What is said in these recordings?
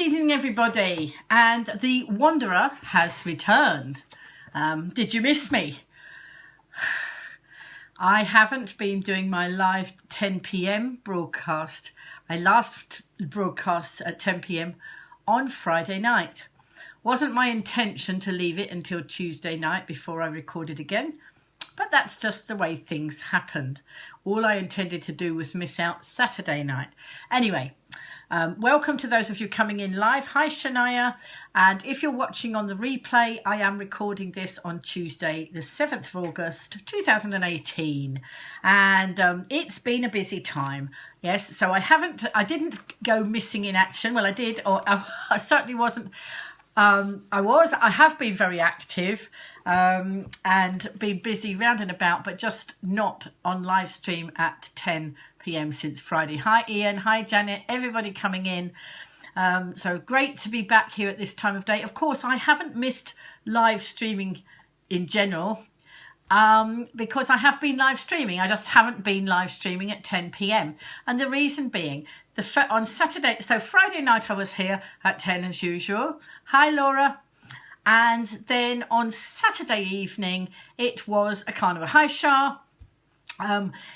evening, everybody, and the Wanderer has returned. Did you miss me? I haven't been doing my live 10 p.m. broadcast. I last broadcast at 10 p.m. on Friday night. Wasn't my intention to leave it until Tuesday night before I recorded again, but that's just the way things happened. All I intended to do was miss out Saturday night. Anyway, welcome to those of you coming in live. Hi Shania, and if you're watching on the replay, I am recording this on Tuesday the 7th of August 2018, and it's been a busy time. Yes, so I didn't go missing in action. Well, I did, or I certainly wasn't. I have been very active and been busy round and about, but just not on live stream at 10 p.m. since Friday. Hi Ian, hi Janet, everybody coming in. So great to be back here at this time of day. Of course, I haven't missed live streaming in general because I have been live streaming. I just haven't been live streaming at 10 p.m. And the reason being, on Saturday, so Friday night I was here at 10 as usual. Hi Laura. And then on Saturday evening, it was a carnival. Hi Shah.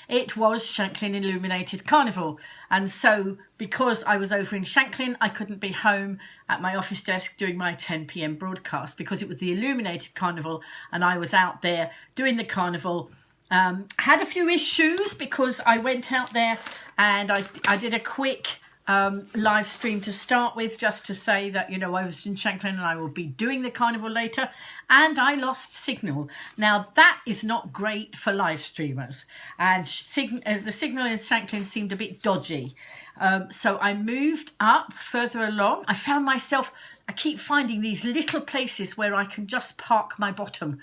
It was Shanklin Illuminated Carnival, and so because I was over in Shanklin, I couldn't be home at my office desk doing my 10 p.m. broadcast because it was the Illuminated Carnival and I was out there doing the carnival. Had a few issues because I went out there and I did a quick live stream to start with, just to say that, you know, I was in Shanklin and I will be doing the carnival later, and I lost signal. Now that is not great for live streamers, and the signal in Shanklin seemed a bit dodgy, so I moved up further along. I keep finding these little places where I can just park my bottom,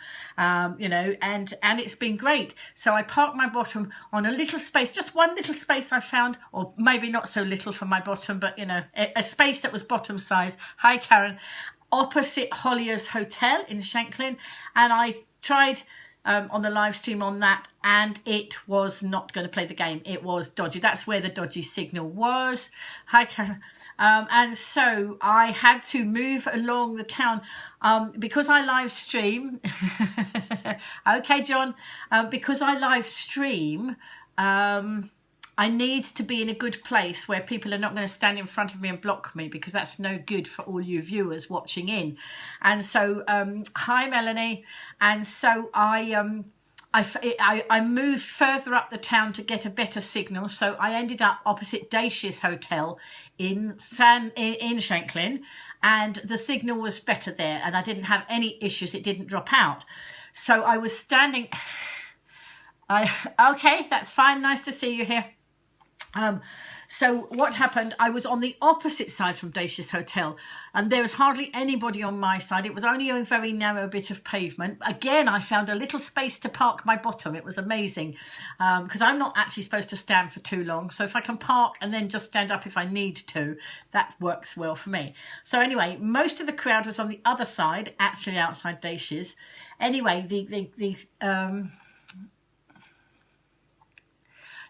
you know, and it's been great. So I parked my bottom on a little space, just one little space I found, or maybe not so little for my bottom, but, you know, a space that was bottom size. Hi, Karen. Opposite Hollier's Hotel in Shanklin. And I tried on the live stream on that, and it was not going to play the game. It was dodgy. That's where the dodgy signal was. Hi, Karen. And so I had to move along the town because I live stream. Okay, John. Because I live stream, I need to be in a good place where people are not going to stand in front of me and block me, because that's no good for all you viewers watching in. And so, hi, Melanie. And so I moved further up the town to get a better signal, so I ended up opposite Dacia's Hotel in Shanklin, and the signal was better there, and I didn't have any issues. It didn't drop out. So I was standing. Okay, that's fine. Nice to see you here. So what happened, I was on the opposite side from Dacia's Hotel, and there was hardly anybody on my side. It was only a very narrow bit of pavement. Again, I found a little space to park my bottom. It was amazing, because I'm not actually supposed to stand for too long. So if I can park and then just stand up if I need to, that works well for me. So anyway, most of the crowd was on the other side, actually outside Dacia's. Anyway,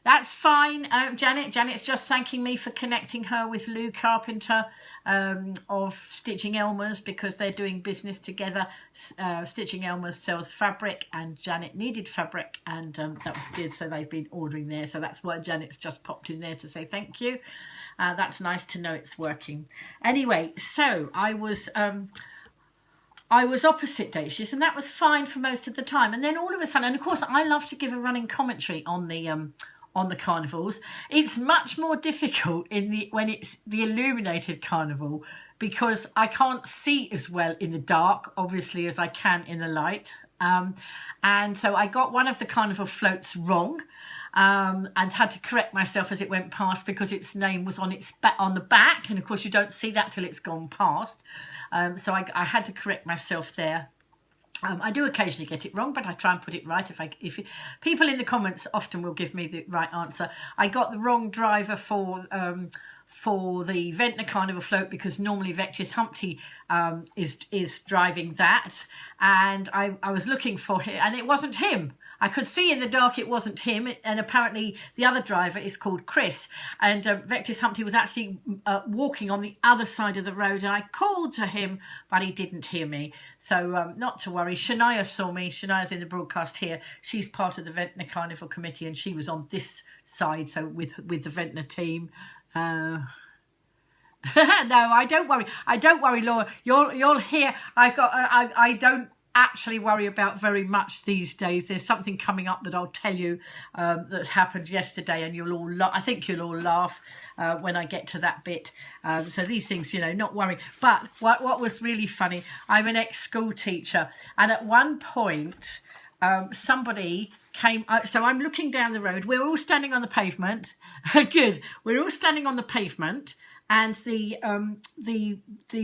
that's fine, Janet. Janet's just thanking me for connecting her with Lou Carpenter of Stitching Elmer's, because they're doing business together. Stitching Elmer's sells fabric, and Janet needed fabric, and that was good. So they've been ordering there. So that's why Janet's just popped in there to say thank you. That's nice to know it's working. Anyway, so I was opposite Dacia's, and that was fine for most of the time. And then all of a sudden, and of course, I love to give a running commentary on the carnivals. It's much more difficult when it's the Illuminated Carnival, because I can't see as well in the dark, obviously, as I can in the light. And so I got one of the carnival floats wrong, and had to correct myself as it went past, because its name was on the back, and of course you don't see that till it's gone past. So I had to correct myself there. I do occasionally get it wrong, but I try and put it right. If people in the comments often will give me the right answer. I got the wrong driver for the Ventnor Carnival float, because normally Vectis Humpty is driving that, and I was looking for him, and it wasn't him. I could see in the dark it wasn't him, and apparently the other driver is called Chris, and Vectis Humpty was actually walking on the other side of the road, and I called to him, but he didn't hear me. So not to worry. Shania saw me. Shania's in the broadcast here. She's part of the Ventnor Carnival Committee, and she was on this side, so with the Ventnor team. No, I don't worry, Laura. You'll hear. I don't actually worry about very much these days. There's something coming up that I'll tell you that happened yesterday, and you'll all I think you'll all laugh when I get to that bit. So these things, not worry. But what was really funny, I'm an ex-school teacher, and at one point somebody came, so I'm looking down the road, we're all standing on the pavement. Good, we're all standing on the pavement, and the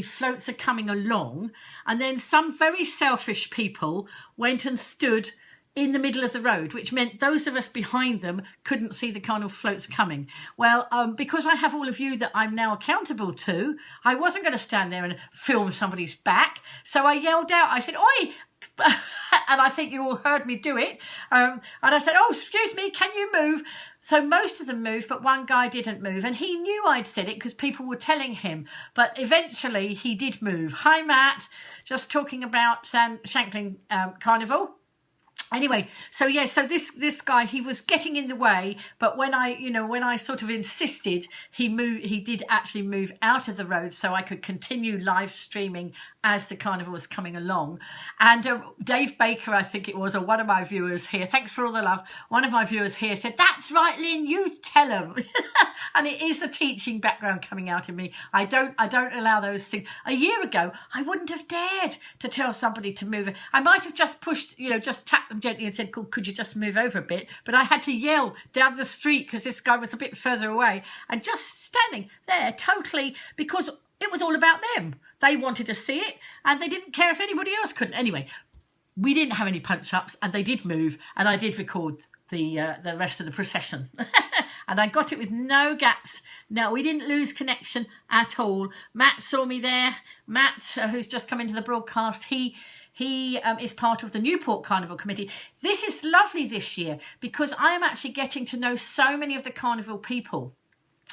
floats are coming along, and then some very selfish people went and stood in the middle of the road, which meant those of us behind them couldn't see the carnival floats coming. Well, because I have all of you that I'm now accountable to, I wasn't going to stand there and film somebody's back, so I yelled out, I said, "Oi!" And I think you all heard me do it. And I said, "Oh, excuse me, can you move?" So most of them moved, but one guy didn't move. And he knew I'd said it because people were telling him. But eventually he did move. Hi, Matt. Just talking about Shanklin Carnival. Anyway, so this guy, he was getting in the way, but when I sort of insisted, he did actually move out of the road so I could continue live streaming as the carnival was coming along. And Dave Baker, I think it was, or one of my viewers here, thanks for all the love, one of my viewers here said, "That's right, Lynn, you tell him." And it is the teaching background coming out in me. I don't allow those things. A year ago, I wouldn't have dared to tell somebody to move. I might have just pushed, just tapped them gently and said, "Could you just move over a bit?" But I had to yell down the street because this guy was a bit further away, and just standing there totally, because it was all about them. They wanted to see it, and they didn't care if anybody else couldn't. Anyway, we didn't have any punch-ups, and they did move, and I did record the rest of the procession. And I got it with no gaps. No, we didn't lose connection at all. Matt saw me there. Matt, who's just come into the broadcast, he is part of the Newport Carnival Committee. This is lovely this year because I am actually getting to know so many of the carnival people.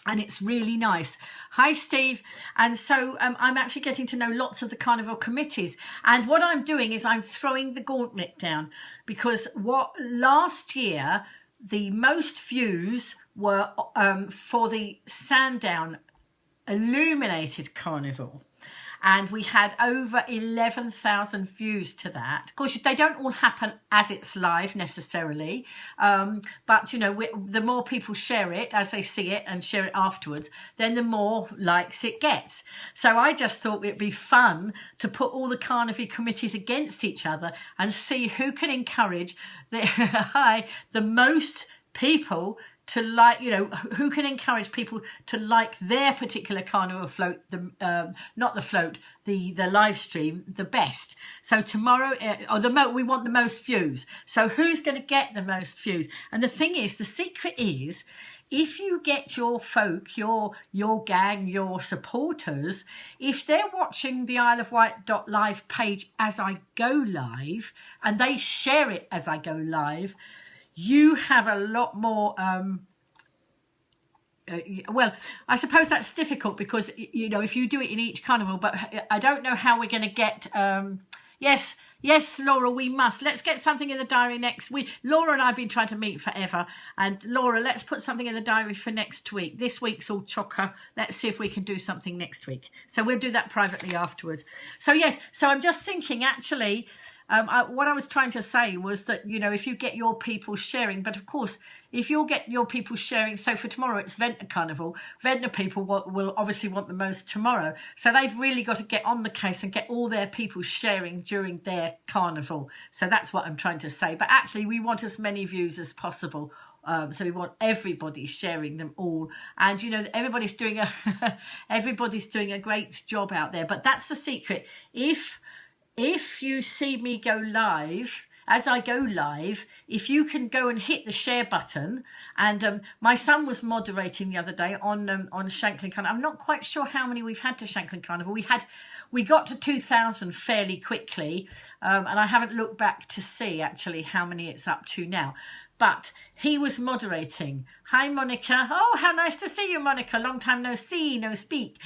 And it's really nice. Hi, Steve. And so I'm actually getting to know lots of the carnival committees. And what I'm doing is I'm throwing the gauntlet down, because last year, the most views were for the Sandown Illuminated Carnival. And we had over 11,000 views to that. Of course, they don't all happen as it's live necessarily. But, the more people share it as they see it and share it afterwards, then the more likes it gets. So I just thought it'd be fun to put all the carnival committees against each other and see who can encourage the most people to like, who can encourage people to like their particular carnival float, not the float, the live stream, the best. So tomorrow, we want the most views. So who's going to get the most views? And the thing is, the secret is, if you get your folk, your gang, your supporters, if they're watching the Isle of Wight .live page as I go live, and they share it as I go live, you have a lot more, well, I suppose that's difficult because, if you do it in each carnival, but I don't know how we're going to get, yes, Laura, we must. Let's get something in the diary next week. Laura and I have been trying to meet forever. And Laura, let's put something in the diary for next week. This week's all chocker. Let's see if we can do something next week. So we'll do that privately afterwards. So yes, so I'm just thinking actually, what I was trying to say was that, if you get your people sharing, but of course, if you'll get your people sharing, so for tomorrow it's Ventnor Carnival, Ventnor people will obviously want the most tomorrow. So they've really got to get on the case and get all their people sharing during their carnival. So that's what I'm trying to say. But actually, we want as many views as possible. So we want everybody sharing them all, and everybody's doing a great job out there. But that's the secret. If you see me go live as I go live, if you can go and hit the share button, and my son was moderating the other day on Shanklin Carnival. I'm not quite sure how many we've had to Shanklin Carnival. We got to 2,000 fairly quickly, and I haven't looked back to see actually how many it's up to now. But he was moderating. Hi, Monica. Oh, how nice to see you, Monica. Long time no see, no speak.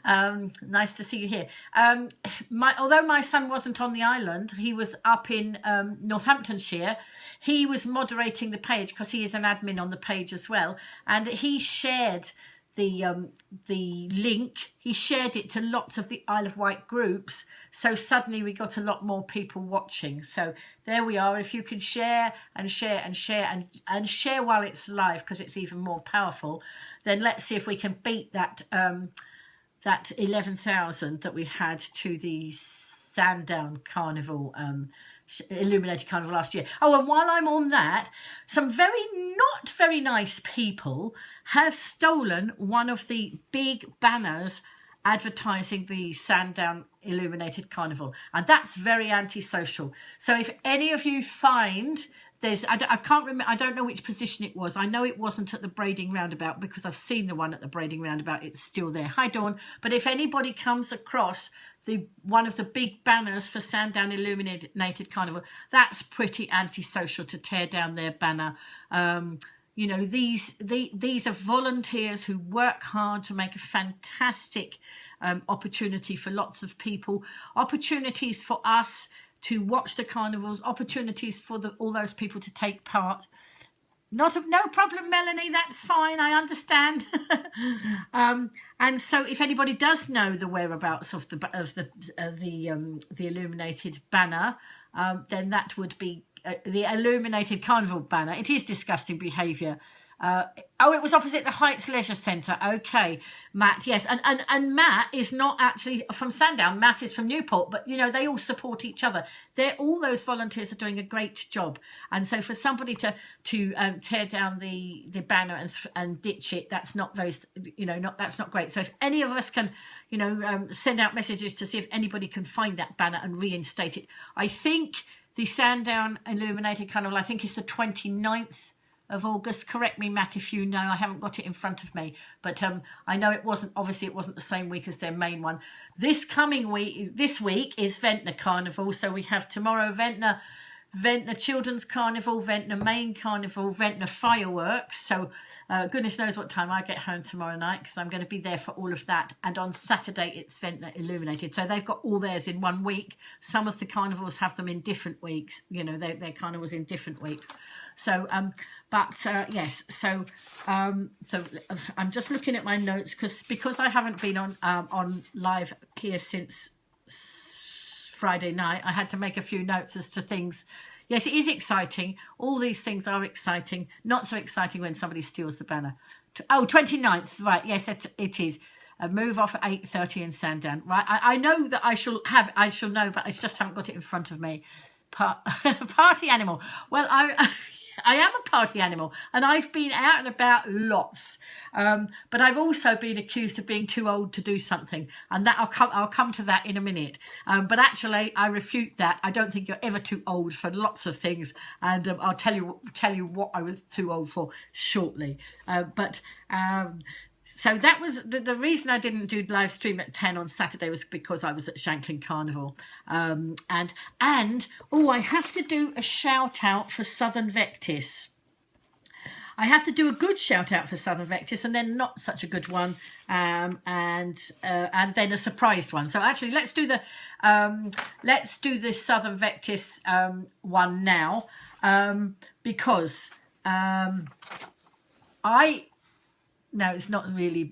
Nice to see you here. Although my son wasn't on the island, he was up in Northamptonshire. He was moderating the page because he is an admin on the page as well. And he shared the link. He shared it to lots of the Isle of Wight groups, so suddenly we got a lot more people watching. So there we are. If you can share and share and share and share while it's live, because it's even more powerful, then let's see if we can beat that 11,000 that we had to the Sandown Carnival, Illuminated Carnival last year. Oh, and while I'm on that, some not very nice people have stolen one of the big banners advertising the Sandown Illuminated Carnival, and that's very antisocial. So if any of you find I can't remember, I don't know which position it was. I know it wasn't at the Brading Roundabout because I've seen the one at the Brading Roundabout. It's still there. Hi, Dawn. But if anybody comes across one of the big banners for Sandown Illuminated Carnival, that's pretty antisocial to tear down their banner. You know, these are volunteers who work hard to make a fantastic opportunity for lots of people, opportunities for us to watch the carnivals, opportunities for all those people to take part. No problem, Melanie. That's fine. I understand. And so, if anybody does know the whereabouts of the illuminated banner, then that would be the Illuminated Carnival banner. It is disgusting behaviour. It was opposite the Heights Leisure Centre. Okay, Matt, yes. And Matt is not actually from Sandown. Matt is from Newport, but, you know, they all support each other. All those volunteers are doing a great job. And so for somebody to tear down the banner and ditch it, that's not very, that's not great. So if any of us can, send out messages to see if anybody can find that banner and reinstate it. I think the Sandown Illuminated Carnival, I think it's the 29th of August. Correct me, Matt, if you know. I haven't got it in front of me, but I know it wasn't the same week as their main one. This week is Ventnor Carnival. So we have tomorrow Ventnor Children's Carnival, Ventnor Main Carnival, Ventnor Fireworks. So goodness knows what time I get home tomorrow night, because I'm going to be there for all of that. And on Saturday it's Ventnor Illuminated. So they've got all theirs in one week. Some of the carnivals have them in different weeks. Their carnivals in different weeks. So yes. So I'm just looking at my notes because I haven't been on live here since Friday night. I had to make a few notes as to things. Yes, it is exciting. All these things are exciting. Not so exciting when somebody steals the banner. 29th, right? Yes, it is. A move off at 8:30 in Sandown. Right, I know that I shall know, but I just haven't got it in front of me. Party animal. Well, I am a party animal, and I've been out and about lots, but I've also been accused of being too old to do something, and that I'll come to that in a minute. But actually, I refute that. I don't think you're ever too old for lots of things, and I'll tell you what I was too old for shortly. So that was the reason I didn't do live stream at 10 on Saturday, was because I was at Shanklin Carnival. I have to do a shout out for Southern Vectis. I have to do a good shout out for Southern Vectis, and then not such a good one, and then a surprised one. So actually, let's do the Southern Vectis one now, because No, it's not really.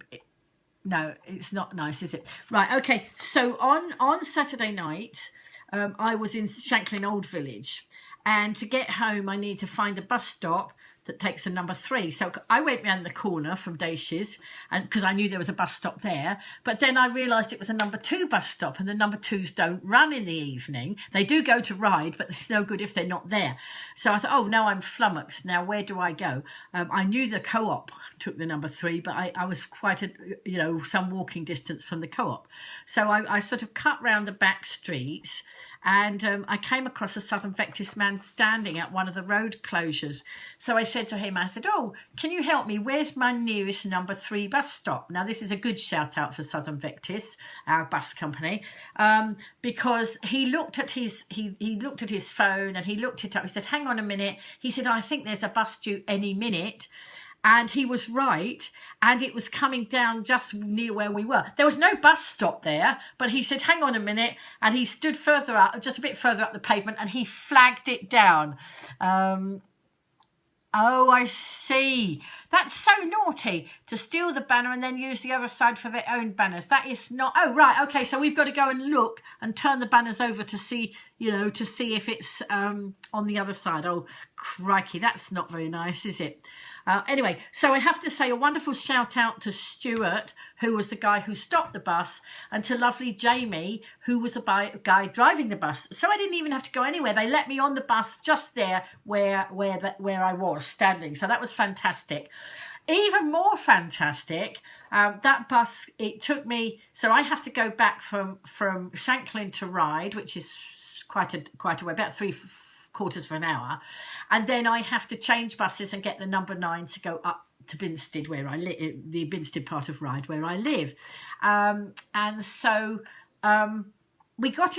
No, it's not nice, is it? Right. Okay. So on Saturday night, I was in Shanklin Old Village, and to get home, I need to find a bus stop that takes a number 3. So I went round the corner from Dacia's, and because I knew there was a bus stop there, but then I realised it was a number 2 bus stop, and the number 2s don't run in the evening. They do go to Ryde, but it's no good if they're not there. So I thought, oh no, I'm flummoxed. Now where do I go? I knew the Co-op took the number 3, but I was quite some walking distance from the Co-op. So I sort of cut round the back streets, and I came across a Southern Vectis man standing at one of the road closures. So I said to him, I said, oh, can you help me? Where's my nearest number 3 bus stop? Now, this is a good shout out for Southern Vectis, our bus company, because he looked at his phone and he looked it up. He said, hang on a minute. He said, I think there's a bus due any minute. And he was right, and it was coming down just near where we were. There was no bus stop there, but he said, hang on a minute, and he stood further up, just a bit further up the pavement, and he flagged it down. Oh, I see. That's so naughty, to steal the banner and then use the other side for their own banners. That is not... Oh, right, okay, so we've got to go and look and turn the banners over to see, to see if it's on the other side. Oh, crikey, that's not very nice, is it? Anyway, so I have to say a wonderful shout out to Stuart, who was the guy who stopped the bus, and to lovely Jamie, who was the guy driving the bus. So I didn't even have to go anywhere. They let me on the bus just there where I was standing. So that was fantastic. Even more fantastic, that bus, it took me, so I have to go back from Shanklin to Ryde, which is quite a way, about 3/4 of an hour, and then I have to change buses and get the number 9 to go up to Binstead, where I live, the Binstead part of Ryde where I live, and so we got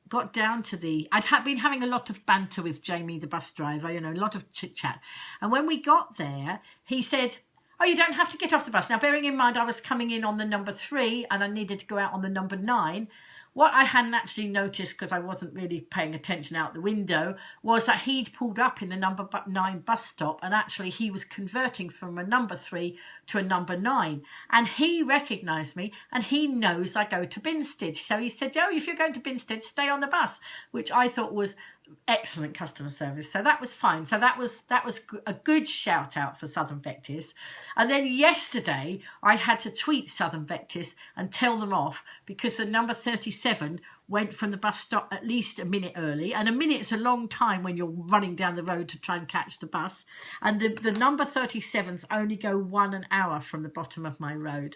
got down to the... I'd been having a lot of banter with Jamie, the bus driver, a lot of chit chat, and when we got there, he said, oh, you don't have to get off the bus. Now, bearing in mind I was coming in on the number 3 and I needed to go out on the number 9. What I hadn't actually noticed, because I wasn't really paying attention out the window, was that he'd pulled up in the number 9 bus stop, and actually he was converting from a number 3 to a number 9. And he recognised me, and he knows I go to Binstead. So he said, oh, if you're going to Binstead, stay on the bus, which I thought was excellent customer service. So that was fine. So that was a good shout out for Southern Vectis. And then yesterday I had to tweet Southern Vectis and tell them off, because the number 37 went from the bus stop at least a minute early, and a minute's a long time when you're running down the road to try and catch the bus, and the number 37s only go 1 hour from the bottom of my road,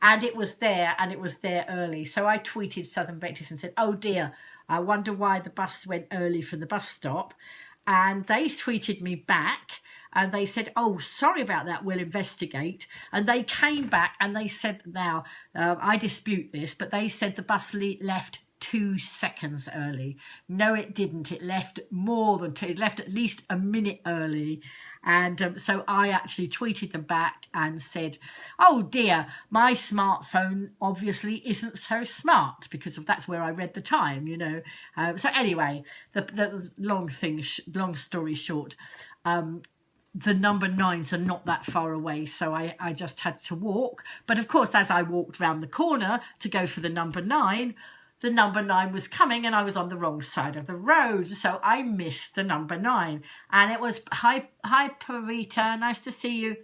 and it was there early. So I tweeted Southern Vectis and said, oh dear, I wonder why the bus went early from the bus stop. And they tweeted me back and they said, oh, sorry about that, we'll investigate. And they came back and they said, now, I dispute this, but they said the bus left 2 seconds early. No, it didn't. It left more than 2. It left at least a minute early. And so I actually tweeted them back and said, oh dear, my smartphone obviously isn't so smart, because that's where I read the time, So anyway, the long story short, the number 9s are not that far away, so I just had to walk. But of course, as I walked round the corner to go for the number 9, the number 9 was coming and I was on the wrong side of the road. So I missed the number 9. And it was, hi Parita, nice to see you.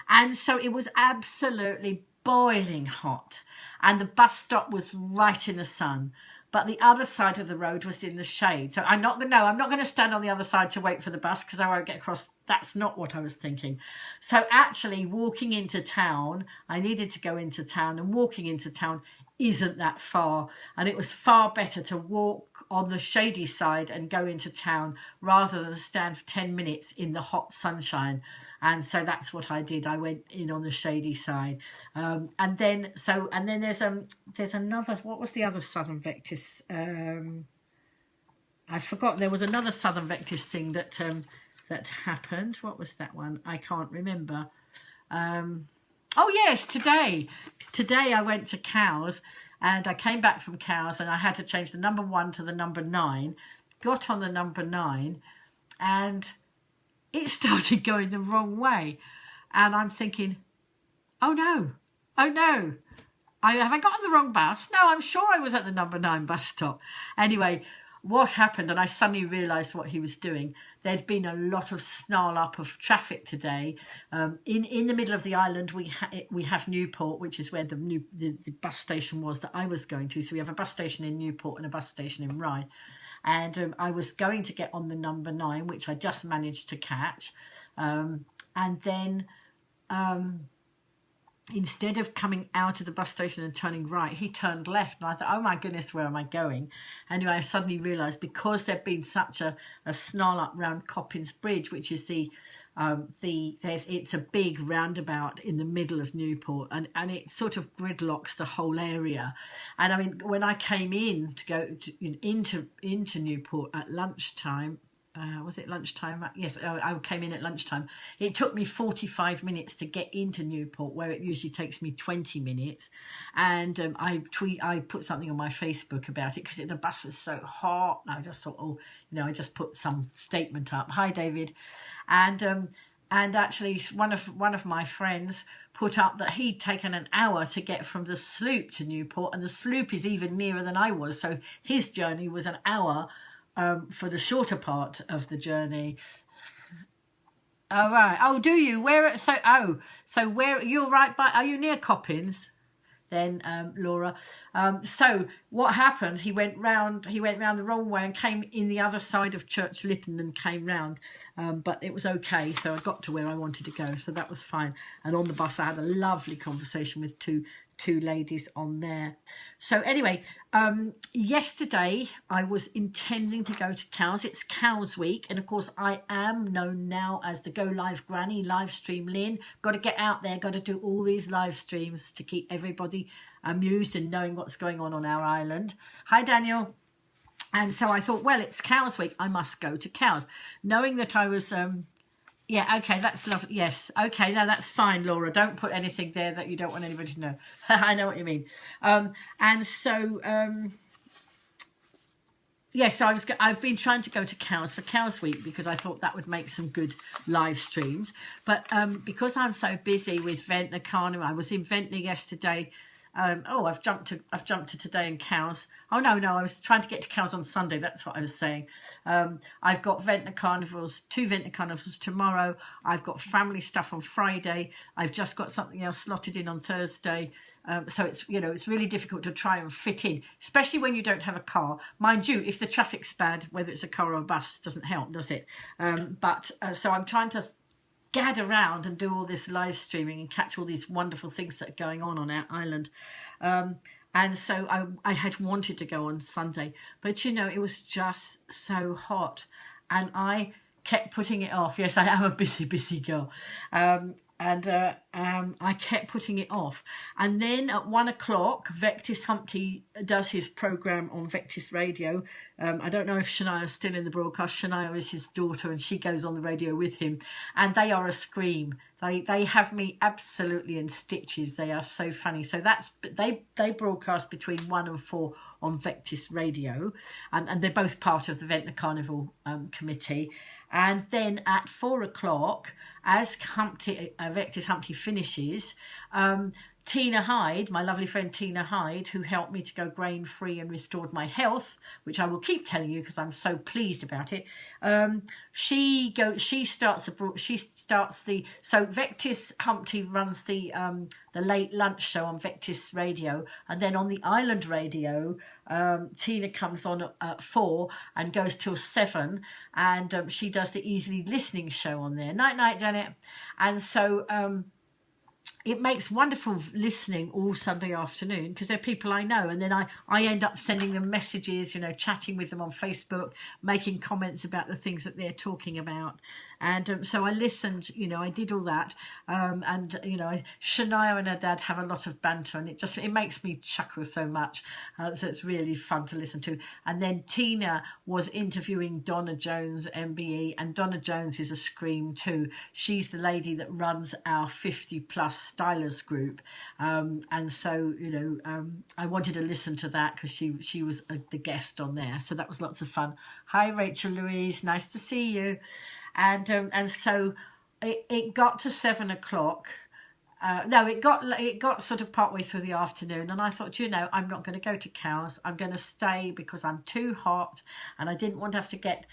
And so it was absolutely boiling hot. And the bus stop was right in the sun. But the other side of the road was in the shade. So I'm not going to stand on the other side to wait for the bus, because I won't get across. That's not what I was thinking. So actually walking into town, I needed to go into town, and walking into town isn't that far, and it was far better to walk on the shady side and go into town rather than stand for 10 minutes in the hot sunshine. And so that's what I did. I went in on the shady side, and then there's another. What was the other Southern Vectis? I forgot. There was another Southern Vectis thing that happened. What was that one? I can't remember. Oh yes, today I went to Cowes, and I came back from Cowes and I had to change the number 1 to the number 9, got on the number 9, and it started going the wrong way. And I'm thinking, oh no, have I got on the wrong bus? No, I'm sure I was at the number 9 bus stop. Anyway, what happened, and I suddenly realised what he was doing. There's been a lot of snarl up of traffic today. In the middle of the island, we have Newport, which is where the bus station was that I was going to. So we have a bus station in Newport and a bus station in Ryde. And I was going to get on the number 9, which I just managed to catch. And then instead of coming out of the bus station and turning right, he turned left. And I thought, oh my goodness, where am I going? Anyway, I suddenly realised because there'd been such a snarl up round Coppins Bridge, which is it's a big roundabout in the middle of Newport, and it sort of gridlocks the whole area. And I mean, when I came in to go into Newport at lunchtime, was it lunchtime? Yes, I came in at lunchtime. It took me 45 minutes to get into Newport, where it usually takes me 20 minutes. And I put something on my Facebook about it because the bus was so hot. And I just thought, I just put some statement up. Hi, David. And actually, one of my friends put up that he'd taken an hour to get from the Sloop to Newport, and the Sloop is even nearer than I was. So his journey was an hour. For the shorter part of the journey. All right. Oh, do you? So where you're right by? Are you near Coppins? Then, Laura. So what happened? He went round the wrong way and came in the other side of Church Lytton and came round. But it was okay. So I got to where I wanted to go. So that was fine. And on the bus, I had a lovely conversation with two ladies on there. So anyway, yesterday I was intending to go to Cowes. It's Cowes week, and of course I am known now as the Go Live Granny, live stream Lynn. Got to get out there, got to do all these live streams to keep everybody amused and knowing what's going on our island. Hi Daniel. And so I thought, well, it's Cowes week, I must go to Cowes, knowing that I was yeah, okay, that's lovely. Yes, okay, no, that's fine, Laura. Don't put anything there that you don't want anybody to know. I know what you mean. And so, so I've been trying to go to Cowes for Cowes Week because I thought that would make some good live streams. But because I'm so busy with Ventnor Carnival, I was in Ventnor yesterday. I've jumped to today in Cowes. Oh no, I was trying to get to Cowes on Sunday. That's what I was saying. I've got Ventnor Carnivals, 2 Ventnor Carnivals tomorrow. I've got family stuff on Friday. I've just got something else slotted in on Thursday. So it's really difficult to try and fit in, especially when you don't have a car. Mind you, if the traffic's bad, whether it's a car or a bus, it doesn't help, does it? So I'm trying to gad around and do all this live streaming and catch all these wonderful things that are going on our island. And so I had wanted to go on Sunday, but it was just so hot and I kept putting it off. Yes, I am a busy girl. I kept putting it off. And then at 1 o'clock, Vectis Humpty does his programme on Vectis Radio. I don't know if Shania's still in the broadcast. Shania is his daughter and she goes on the radio with him. And they are a scream. They have me absolutely in stitches. They are so funny. So they broadcast between 1 and 4 on Vectis Radio. And they're both part of the Ventnor Carnival committee. And then at 4 o'clock, as Vectis Humpty finishes, Tina Hyde, my lovely friend Tina Hyde, who helped me to go grain-free and restored my health, which I will keep telling you because I'm so pleased about it. So Vectis Humpty runs the late lunch show on Vectis Radio, and then on the Island Radio, Tina comes on at 4 and goes till 7, and she does the Easily Listening show on there. Night, Janet. And so it makes wonderful listening all Sunday afternoon because they're people I know, and then I end up sending them messages, chatting with them on Facebook, making comments about the things that they're talking about. And so I listened, I did all that. Shania and her dad have a lot of banter, and it makes me chuckle so much. So it's really fun to listen to. And then Tina was interviewing Donna Jones, MBE, and Donna Jones is a scream too. She's the lady that runs our 50 plus stylers group. And so, I wanted to listen to that because she was the guest on there. So that was lots of fun. Hi, Rachel Louise. Nice to see you. And so it got to 7 o'clock. It got sort of partway through the afternoon, and I thought, I'm not going to go to Cowes. I'm going to stay because I'm too hot, and I didn't want to have to get,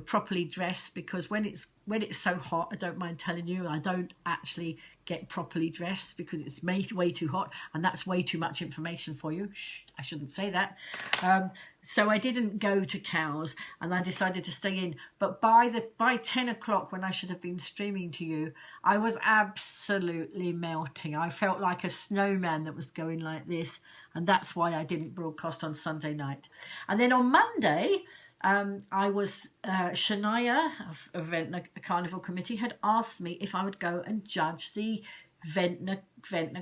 properly dressed because when it's so hot, I don't mind telling you, I don't actually get properly dressed because it's made way too hot, and that's way too much information for you. Shh, I shouldn't say that. So I didn't go to Cowes, and I decided to stay in. But by 10 o'clock, when I should have been streaming to you, I was absolutely melting. I felt like a snowman that was going like this, and that's why I didn't broadcast on Sunday night. And then on Monday, I was Shania of Ventnor Carnival Committee had asked me if I would go and judge the Ventnor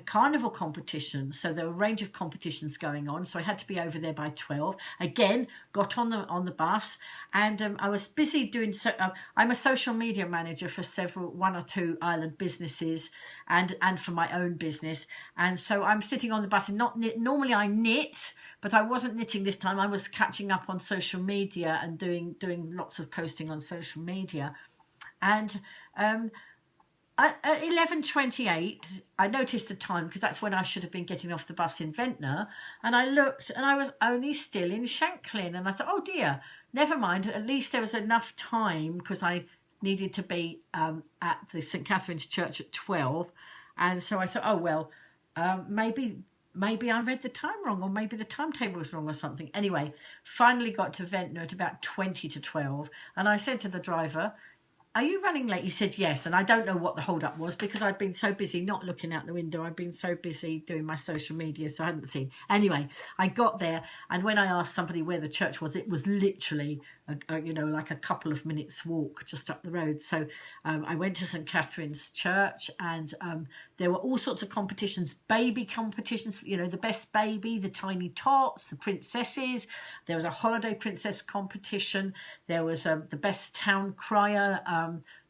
Carnival competition. So there were a range of competitions going on, so I had to be over there by 12. Again, got on the bus, and I was busy doing I'm a social media manager for one or two island businesses, and for my own business, and so I'm sitting on the bus and normally I knit, but I wasn't knitting this time. I was catching up on social media and doing lots of posting on social media. And at 11:28, I noticed the time because that's when I should have been getting off the bus in Ventnor. And I looked and I was only still in Shanklin. And I thought, oh dear, never mind. At least there was enough time because I needed to be at the St. Catherine's Church at 12. And so I thought, oh, well, maybe I read the time wrong, or maybe the timetable was wrong or something. Anyway, finally got to Ventnor at about 20 to 12. And I said to the driver, are you running late? He said yes. And I don't know what the hold up was because I'd been so busy not looking out the window. I'd been so busy doing my social media, so I hadn't seen. Anyway, I got there, and when I asked somebody where the church was, it was literally like a couple of minutes walk just up the road. So I went to St. Catherine's Church, and there were all sorts of competitions, baby competitions, the best baby, the tiny tots, the princesses. There was a holiday princess competition. There was the best town crier,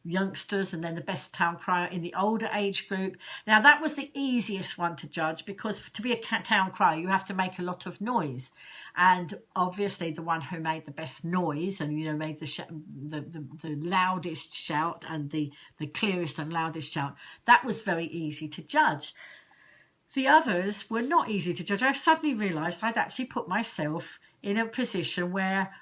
youngsters, and then the best town crier in the older age group. Now that was the easiest one to judge because to be a town crier you have to make a lot of noise, and obviously the one who made the best noise and made the loudest shout and the clearest and loudest shout, that was very easy to judge. The others were not easy to judge. I suddenly realised I'd actually put myself in a position where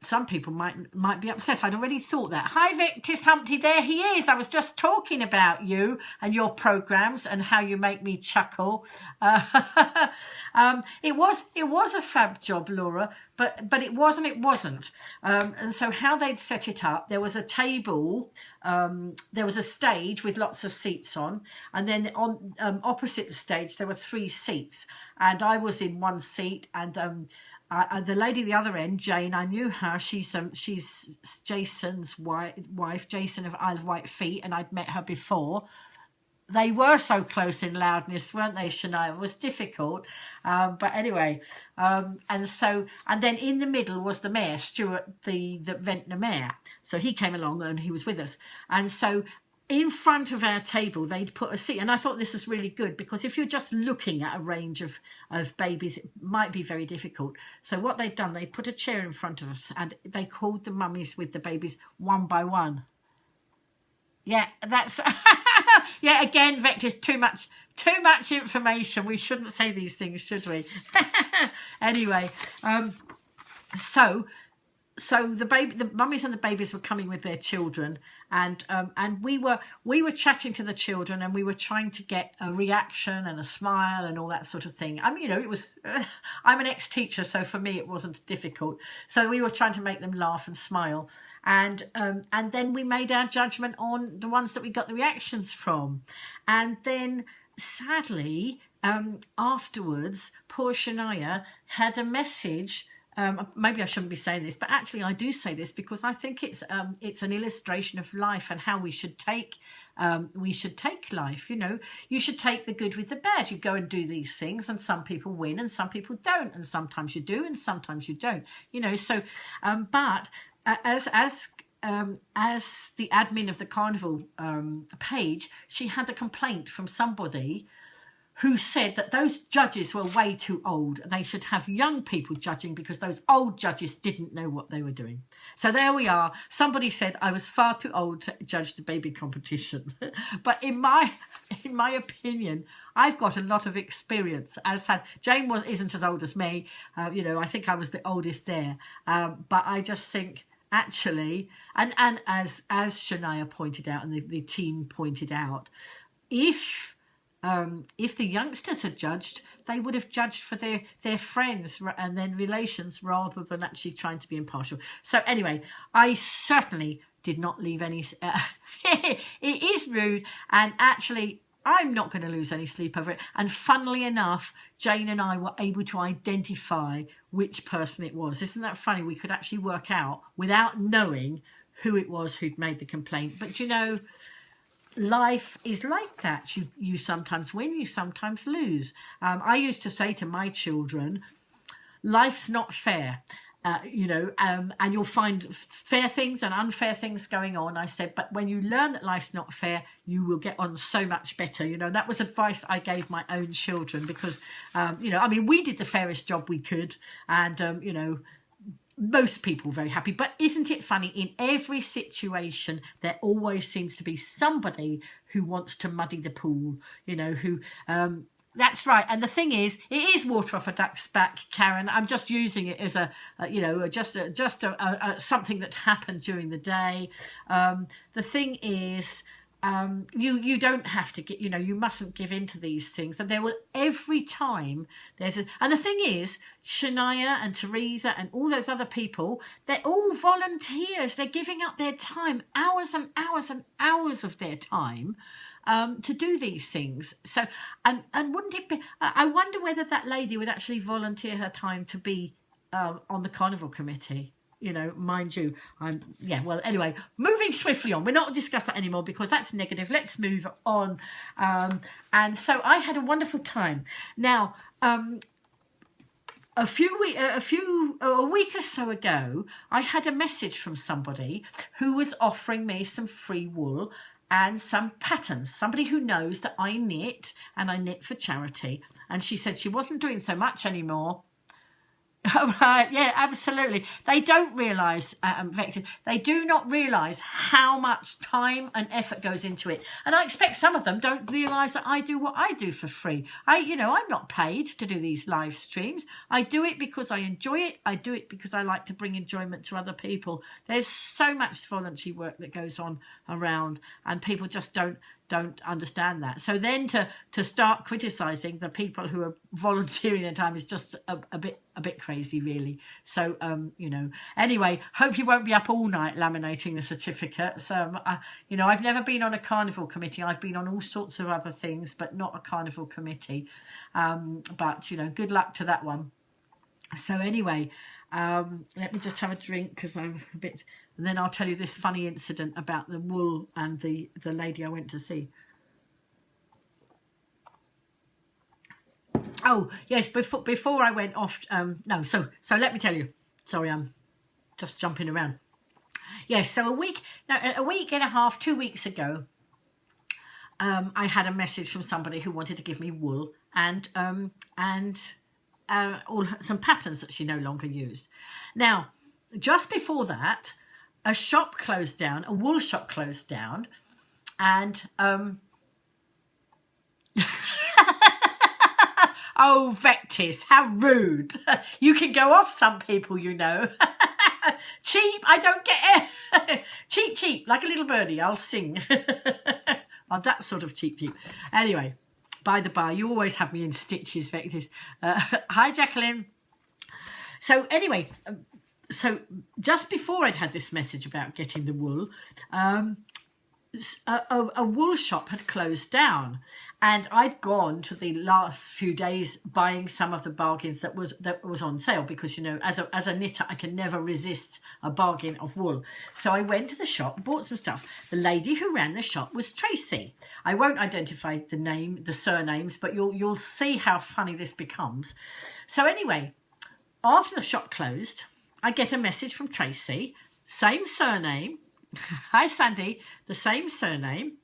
some people might be upset. I'd already thought that. Hi, Victis Humpty, there he is. I was just talking about you and your programmes and how you make me chuckle. It was a fab job, Laura, but it wasn't. And so how they'd set it up, there was a table, there was a stage with lots of seats on, and then on opposite the stage there were 3 seats, and I was in one seat, and the lady at the other end, Jane, I knew her. She's Jason's wife, Jason of Isle of Wight Feet, and I'd met her before. They were so close in loudness, weren't they, Shania? It was difficult. But anyway, and then in the middle was the mayor, Stuart, the Ventnor mayor. So he came along and he was with us. And so in front of our table, they'd put a seat. And I thought this was really good because if you're just looking at a range of babies, it might be very difficult. So what they'd done, they put a chair in front of us and they called the mummies with the babies one by one. Yeah, that's... yeah, again, Vector's too much information. We shouldn't say these things, should we? Anyway, so the mummies and the babies were coming with their children, and we were chatting to the children, and we were trying to get a reaction and a smile and all that sort of thing. I mean, it was I'm an ex-teacher, so for me it wasn't difficult. So we were trying to make them laugh and smile, and then we made our judgment on the ones that we got the reactions from, and then sadly afterwards, poor Shania had a message. Maybe I shouldn't be saying this, but actually I do say this because I think it's an illustration of life and how we should take life. You should take the good with the bad. You go and do these things, and some people win and some people don't, and sometimes you do and sometimes you don't. So but as the admin of the carnival page, she had a complaint from somebody who said that those judges were way too old. They should have young people judging because those old judges didn't know what they were doing. So there we are. Somebody said I was far too old to judge the baby competition. But in my opinion, I've got a lot of experience. Jane isn't as old as me. I think I was the oldest there. But I just think actually, and as Shania pointed out and the team pointed out, if the youngsters had judged, they would have judged for their friends and their relations rather than actually trying to be impartial. So anyway, I certainly did not leave any... it is rude, and actually I'm not going to lose any sleep over it. And funnily enough, Jane and I were able to identify which person it was. Isn't that funny? We could actually work out without knowing who it was who'd made the complaint. But you know, life is like that. You sometimes win, you sometimes lose. I used to say to my children, life's not fair. And you'll find fair things and unfair things going on. I said, but when you learn that life's not fair, you will get on so much better. You know, that was advice I gave my own children because, we did the fairest job we could. And, most people were very happy. But isn't it funny? In every situation, there always seems to be somebody who wants to muddy the pool, that's right. And the thing is, it is water off a duck's back, Karen. I'm just using it as something that happened during the day. The thing is, you don't have to get, you mustn't give in to these things. And there will every time and the thing is, Shania and Teresa and all those other people, they're all volunteers. They're giving up their time, hours and hours and hours of their time, to do these things. So, and wouldn't it be, I wonder whether that lady would actually volunteer her time to be on the carnival committee. Mind you, anyway, moving swiftly on. We're not going to discuss that anymore because that's negative. Let's move on. And so I had a wonderful time. Now, a week or so ago, I had a message from somebody who was offering me some free wool and some patterns, somebody who knows that I knit and I knit for charity. And she said she wasn't doing so much anymore. Oh, right, yeah, absolutely. They don't realise, Vector, they do not realise how much time and effort goes into it. And I expect some of them don't realise that I do what I do for free. I'm not paid to do these live streams. I do it because I enjoy it. I do it because I like to bring enjoyment to other people. There's so much voluntary work that goes on around, and people just don't understand that. So then to start criticising the people who are volunteering their time is just a bit crazy, really. So anyway, hope you won't be up all night laminating the certificates. I've never been on a carnival committee. I've been on all sorts of other things, but not a carnival committee. But good luck to that one. So anyway, let me just have a drink because I'm a bit, and then I'll tell you this funny incident about the wool and the lady I went to see. Oh yes, before I went off. So let me tell you. Sorry, I'm just jumping around. Yes, so a week and a half, 2 weeks ago, I had a message from somebody who wanted to give me wool and some patterns that she no longer used. Now, just before that, a shop closed down, a wool shop closed down, and oh, Vectis, how rude. You can go off some people, Cheap, I don't get it. Cheap, like a little birdie, I'll sing. Oh, that sort of cheap. Anyway, by the by, you always have me in stitches, Vectis. Hi, Jacqueline. So anyway, so just before I'd had this message about getting the wool, a wool shop had closed down, and I'd gone to the last few days buying some of the bargains that was on sale because as a knitter I can never resist a bargain of wool. So I went to the shop, bought some stuff. The lady who ran the shop was Tracy. I won't identify the surnames, but you'll see how funny this becomes. So anyway, after the shop closed, I get a message from Tracy, same surname. Hi, Sandy, the same surname,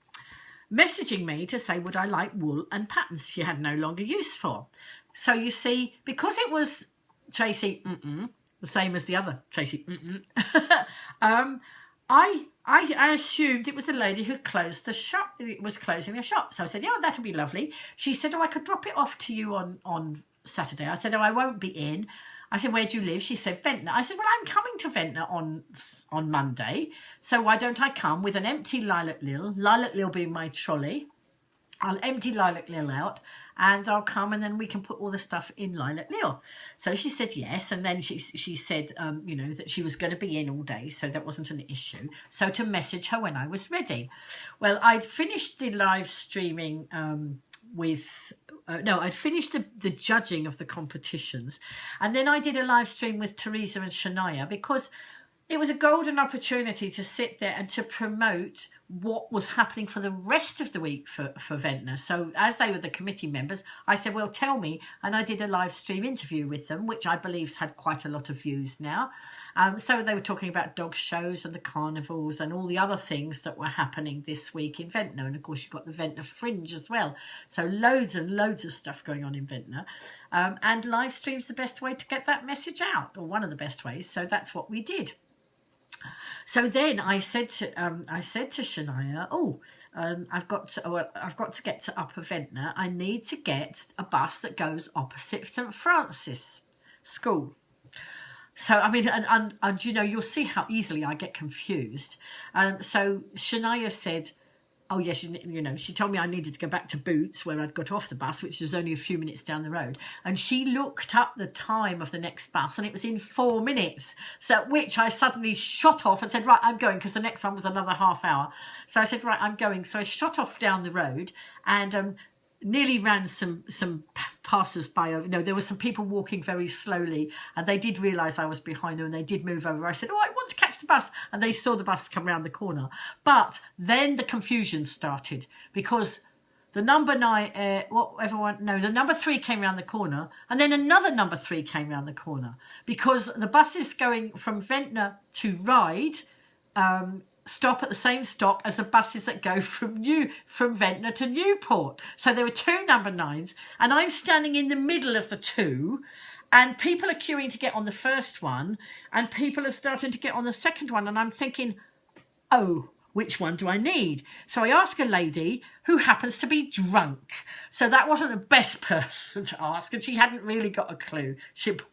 messaging me to say, would I like wool and patterns she had no longer use for. So you see, because it was Tracy, the same as the other Tracy, I assumed it was the lady who closed the shop. It was closing the shop. So I said, yeah, that'll be lovely. She said, I could drop it off to you on Saturday. I said, I won't be in. I said, where do you live? She said, Ventnor. I said, well, I'm coming to Ventnor on Monday. So why don't I come with an empty Lilac Lil? Lilac Lil being my trolley. I'll empty Lilac Lil out and I'll come and then we can put all the stuff in Lilac Lil. So she said yes, and then she said, you know, that she was going to be in all day, so that wasn't an issue. So to message her when I was ready. Well, I'd finished the live streaming I'd finished the judging of the competitions, and then I did a live stream with Teresa and Shania because it was a golden opportunity to sit there and to promote what was happening for the rest of the week for Ventnor. So as they were the committee members, I said, well, tell me. And I did a live stream interview with them, which I believe's had quite a lot of views now. So they were talking about dog shows and the carnivals and all the other things that were happening this week in Ventnor. And of course, you've got the Ventnor Fringe as well. So loads and loads of stuff going on in Ventnor. And live stream's the best way to get that message out, or one of the best ways. So that's what we did. So then I said to Shania, I've got to get to Upper Ventnor. I need to get a bus that goes opposite St Francis School. So I mean, and you know, you'll see how easily I get confused. So Shania said, oh yes, you know, she told me I needed to go back to Boots where I'd got off the bus, which was only a few minutes down the road. And she looked up the time of the next bus and it was in 4 minutes. So at which I suddenly shot off and said, right, I'm going, because the next one was another half hour. So I said, right, I'm going. So I shot off down the road and nearly ran some passers-by over. No, there were some people walking very slowly and they did realise I was behind them and they did move over. I said, I want to catch the bus, and they saw the bus come round the corner. But then the confusion started because the number 3 came round the corner, and then another number 3 came round the corner because the buses going from Ventnor to Ryde stop at the same stop as the buses that go from Ventnor to Newport. So there were 2 number 9s and I'm standing in the middle of the 2, and people are queuing to get on the first one and people are starting to get on the second one, and I'm thinking, oh, which one do I need? So I ask a lady who happens to be drunk. So that wasn't the best person to ask, and she hadn't really got a clue.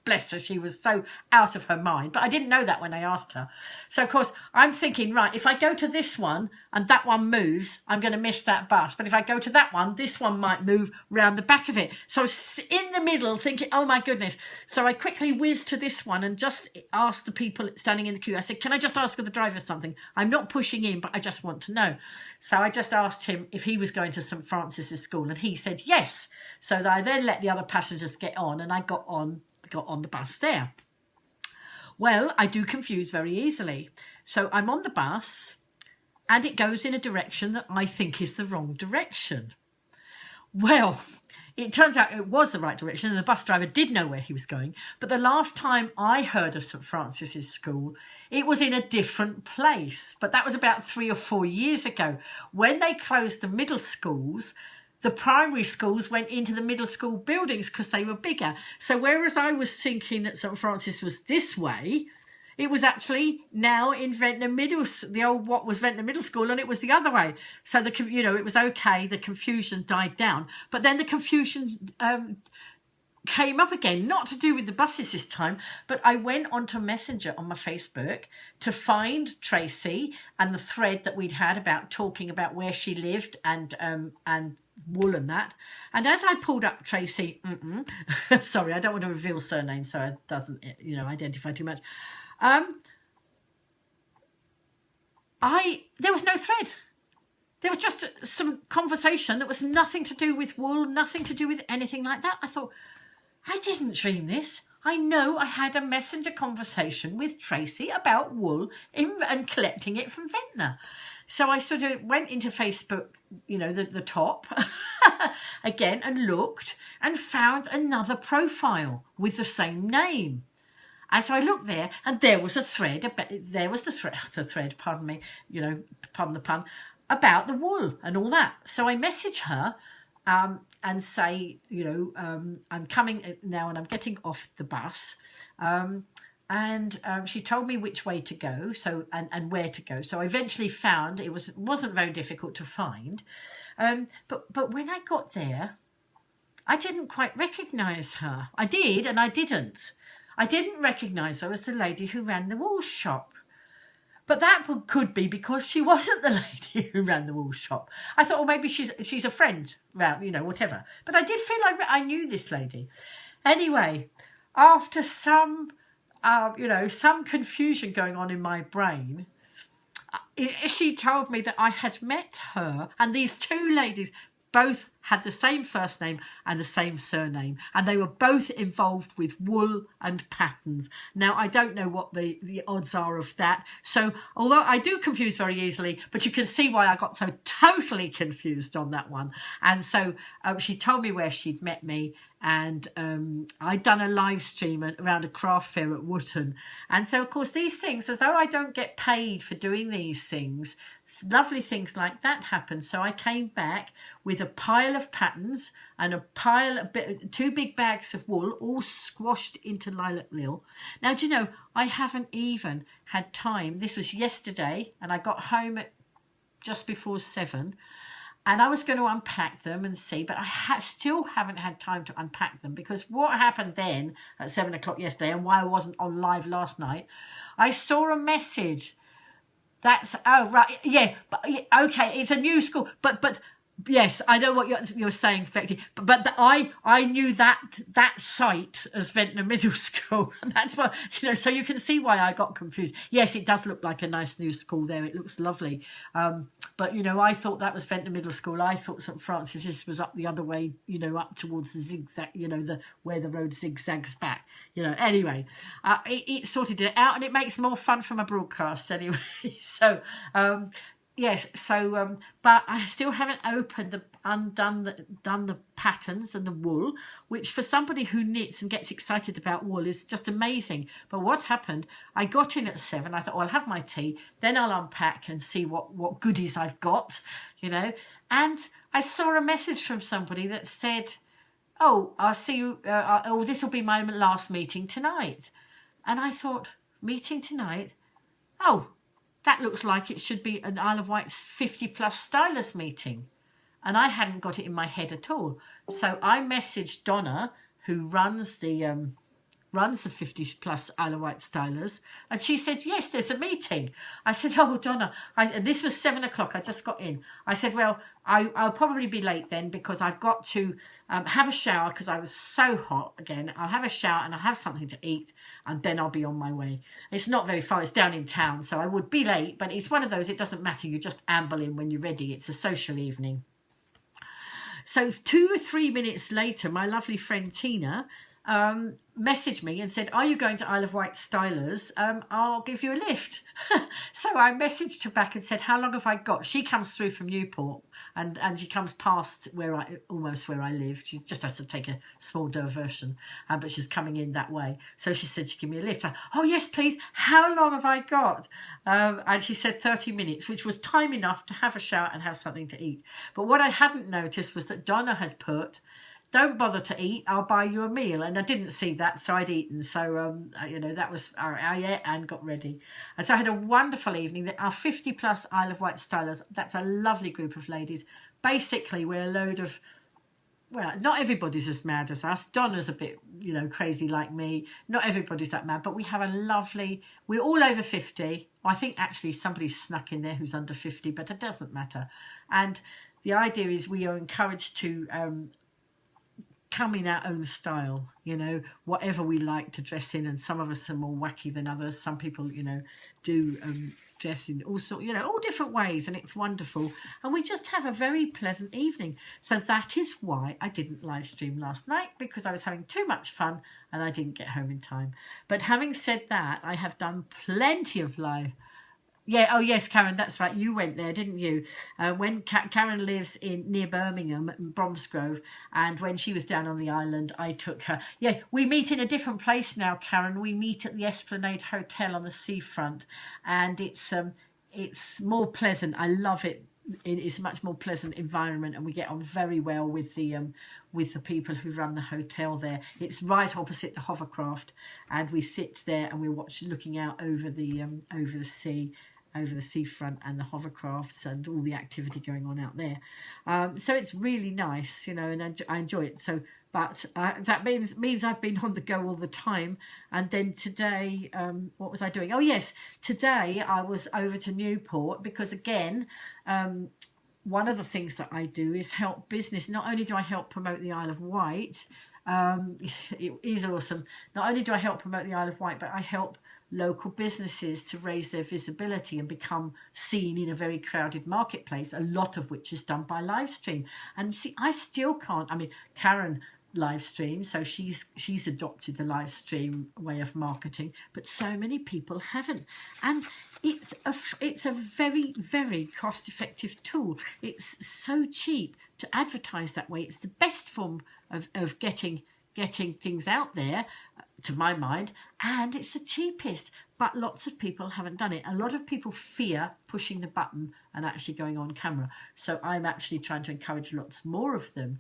Bless her, she was so out of her mind. But I didn't know that when I asked her. So, of course, I'm thinking, right, if I go to this one and that one moves, I'm going to miss that bus. But if I go to that one, this one might move round the back of it. So I was in the middle thinking, oh, my goodness. So I quickly whizzed to this one and just asked the people standing in the queue. I said, can I just ask the driver something? I'm not pushing in, but I just want to know. So I just asked him if he was going to St Francis's School, and he said yes. So I then let the other passengers get on, and I got on the bus there. Well, I do confuse very easily. So I'm on the bus, and it goes in a direction that I think is the wrong direction. Well, it turns out it was the right direction, and the bus driver did know where he was going. But the last time I heard of St Francis's School, it was in a different place. But that was about 3 or 4 years ago. When they closed the middle schools, the primary schools went into the middle school buildings because they were bigger. So whereas I was thinking that St Francis was this way, it was actually now in Ventnor Middle, the old what was Ventnor Middle School, and it was the other way. So it was okay. The confusion died down, but then the confusion came up again, not to do with the buses this time, but I went onto Messenger on my Facebook to find Tracy and the thread that we'd had about talking about where she lived and wool and that. And as I pulled up Tracy, sorry, I don't want to reveal surname so it doesn't, identify too much. There was no thread. There was just some conversation that was nothing to do with wool, nothing to do with anything like that. I thought, I didn't dream this. I know I had a messenger conversation with Tracy about wool and collecting it from Ventnor. So I sort of went into Facebook, the top again, and looked and found another profile with the same name. And so I looked there, and there was a thread. Pardon me, pardon the pun, about the wool and all that. So I message her and say, I'm coming now and I'm getting off the bus. And she told me which way to go, and where to go. So I eventually found it wasn't very difficult to find. But when I got there, I didn't quite recognise her. I did, and I didn't. I didn't recognise her as the lady who ran the wool shop. But that could be because she wasn't the lady who ran the wool shop. I thought, well, maybe she's a friend, you know, whatever. But I did feel like I knew this lady. Anyway, after some, you know, some confusion going on in my brain, she told me that I had met her, and these two ladies both had the same first name and the same surname, and they were both involved with wool and patterns. Now, I don't know what the odds are of that. So, although I do confuse very easily, but you can see why I got so totally confused on that one. And so she told me where she'd met me, and I'd done a live stream around a craft fair at Wootton. And so, of course, these things, as though I don't get paid for doing these things, lovely things like that happen. So I came back with a pile of patterns and two big bags of wool, all squashed into lilac lil. Now, do you know, I haven't even had time. This was yesterday, and I got home at just before 7, and I was going to unpack them and see, but I still haven't had time to unpack them, because what happened then at 7 o'clock yesterday, and why I wasn't on live last night, I saw a message. That's, oh, right, yeah, but, okay, it's a new school, but yes, I know what you're saying, Becky, but I knew that site as Ventnor Middle School, and that's what, you know, so you can see why I got confused. Yes, it does look like a nice new school there, it looks lovely, but, you know, I thought that was Ventnor Middle School. I thought St Francis's was up the other way, you know, up towards the zigzag, you know, where the road zigzags back, you know. Anyway, it sorted it out, and it makes more fun from a broadcast anyway. So, yes, so, but I still haven't done the patterns and the wool, which for somebody who knits and gets excited about wool is just amazing. But what happened, I got in at 7, I thought, oh, I'll have my tea, then I'll unpack and see what goodies I've got, you know. And I saw a message from somebody that said, oh, I'll see you, this will be my last meeting tonight. And I thought, meeting tonight? Oh, that looks like it should be an Isle of Wight's 50 plus stylers meeting. And I hadn't got it in my head at all. So I messaged Donna, who runs the 50 plus Isle of Wight stylers, and she said, yes, there's a meeting. I said, oh, Donna, and this was 7 o'clock, I just got in. I said, well, I'll probably be late then, because I've got to have a shower, because I was so hot again. I'll have a shower and I'll have something to eat, and then I'll be on my way. It's not very far, it's down in town, so I would be late, but it's one of those, it doesn't matter, you just amble in when you're ready. It's a social evening. So 2 or 3 minutes later, my lovely friend Tina messaged me and said, are you going to Isle of Wight Stylers? I'll give you a lift. So I messaged her back and said, how long have I got? She comes through from Newport, and she comes past almost where I live. She just has to take a small diversion, but she's coming in that way. So she said she'd give me a lift. Oh, yes, please. How long have I got? And she said 30 minutes, which was time enough to have a shower and have something to eat. But what I hadn't noticed was that Donna had put, don't bother to eat, I'll buy you a meal. And I didn't see that, so I'd eaten. So, you know, that was, I ate and got ready. And so I had a wonderful evening. Our 50 plus Isle of Wight stylers, that's a lovely group of ladies. Basically, we're a load of, well, not everybody's as mad as us. Donna's a bit, you know, crazy like me. Not everybody's that mad, but we have a lovely, we're all over 50. Well, I think actually somebody snuck in there who's under 50, but it doesn't matter. And the idea is we are encouraged to come in our own style, you know, whatever we like to dress in. And some of us are more wacky than others. Some people, you know, do dress in all sorts, you know, all different ways, and it's wonderful. And we just have a very pleasant evening. So that is why I didn't live stream last night, because I was having too much fun and I didn't get home in time. But having said that, I have done plenty of live. Yeah, oh yes, Karen, that's right. You went there, didn't you? When Karen lives near Birmingham, Bromsgrove, and when she was down on the island, I took her. Yeah, we meet in a different place now, Karen. We meet at the Esplanade Hotel on the seafront, and it's more pleasant. I love it. It's a much more pleasant environment, and we get on very well with the people who run the hotel there. It's right opposite the hovercraft, and we sit there and we're looking out over the sea. over the seafront and the hovercrafts and all the activity going on out there. So it's really nice, you know, and I enjoy it. So, but that means I've been on the go all the time. And then today, what was I doing? Oh yes, today I was over to Newport because again, one of the things that I do is help business. Not only do I help promote the Isle of Wight, it is awesome. Not only do I help promote the Isle of Wight, but I help local businesses to raise their visibility and become seen in a very crowded marketplace, a lot of which is done by live stream. And see, I still can't, I mean, Karen live stream, so she's adopted the live stream way of marketing, but so many people haven't. And it's a very, very cost effective tool. It's so cheap to advertise that way. It's the best form of getting things out there, to my mind, and it's the cheapest. But lots of people haven't done it. A lot of people fear pushing the button and actually going on camera. So I'm actually trying to encourage lots more of them.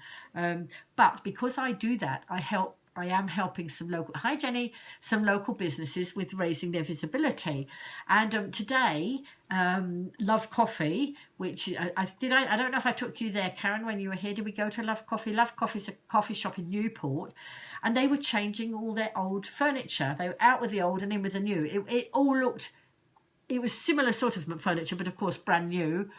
But because I do that, I am helping some local businesses with raising their visibility. And today, Love Coffee, which I don't know if I took you there, Karen, when you were here. Did we go to Love Coffee? Love Coffee's a coffee shop in Newport, and they were changing all their old furniture. They were out with the old and in with the new. It was similar sort of furniture, but of course brand new.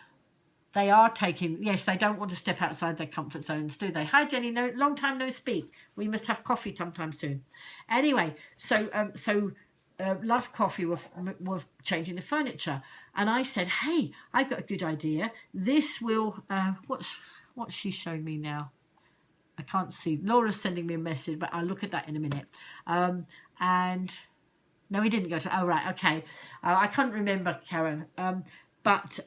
They are they don't want to step outside their comfort zones, do they? Hi, Jenny, long time no speak. We must have coffee sometime soon. Anyway, so Love Coffee were changing the furniture. And I said, hey, I've got a good idea. This will, what's she showing me now? I can't see. Laura's sending me a message, but I'll look at that in a minute. And no, we didn't go to, oh, right, okay. I can't remember, Karen. But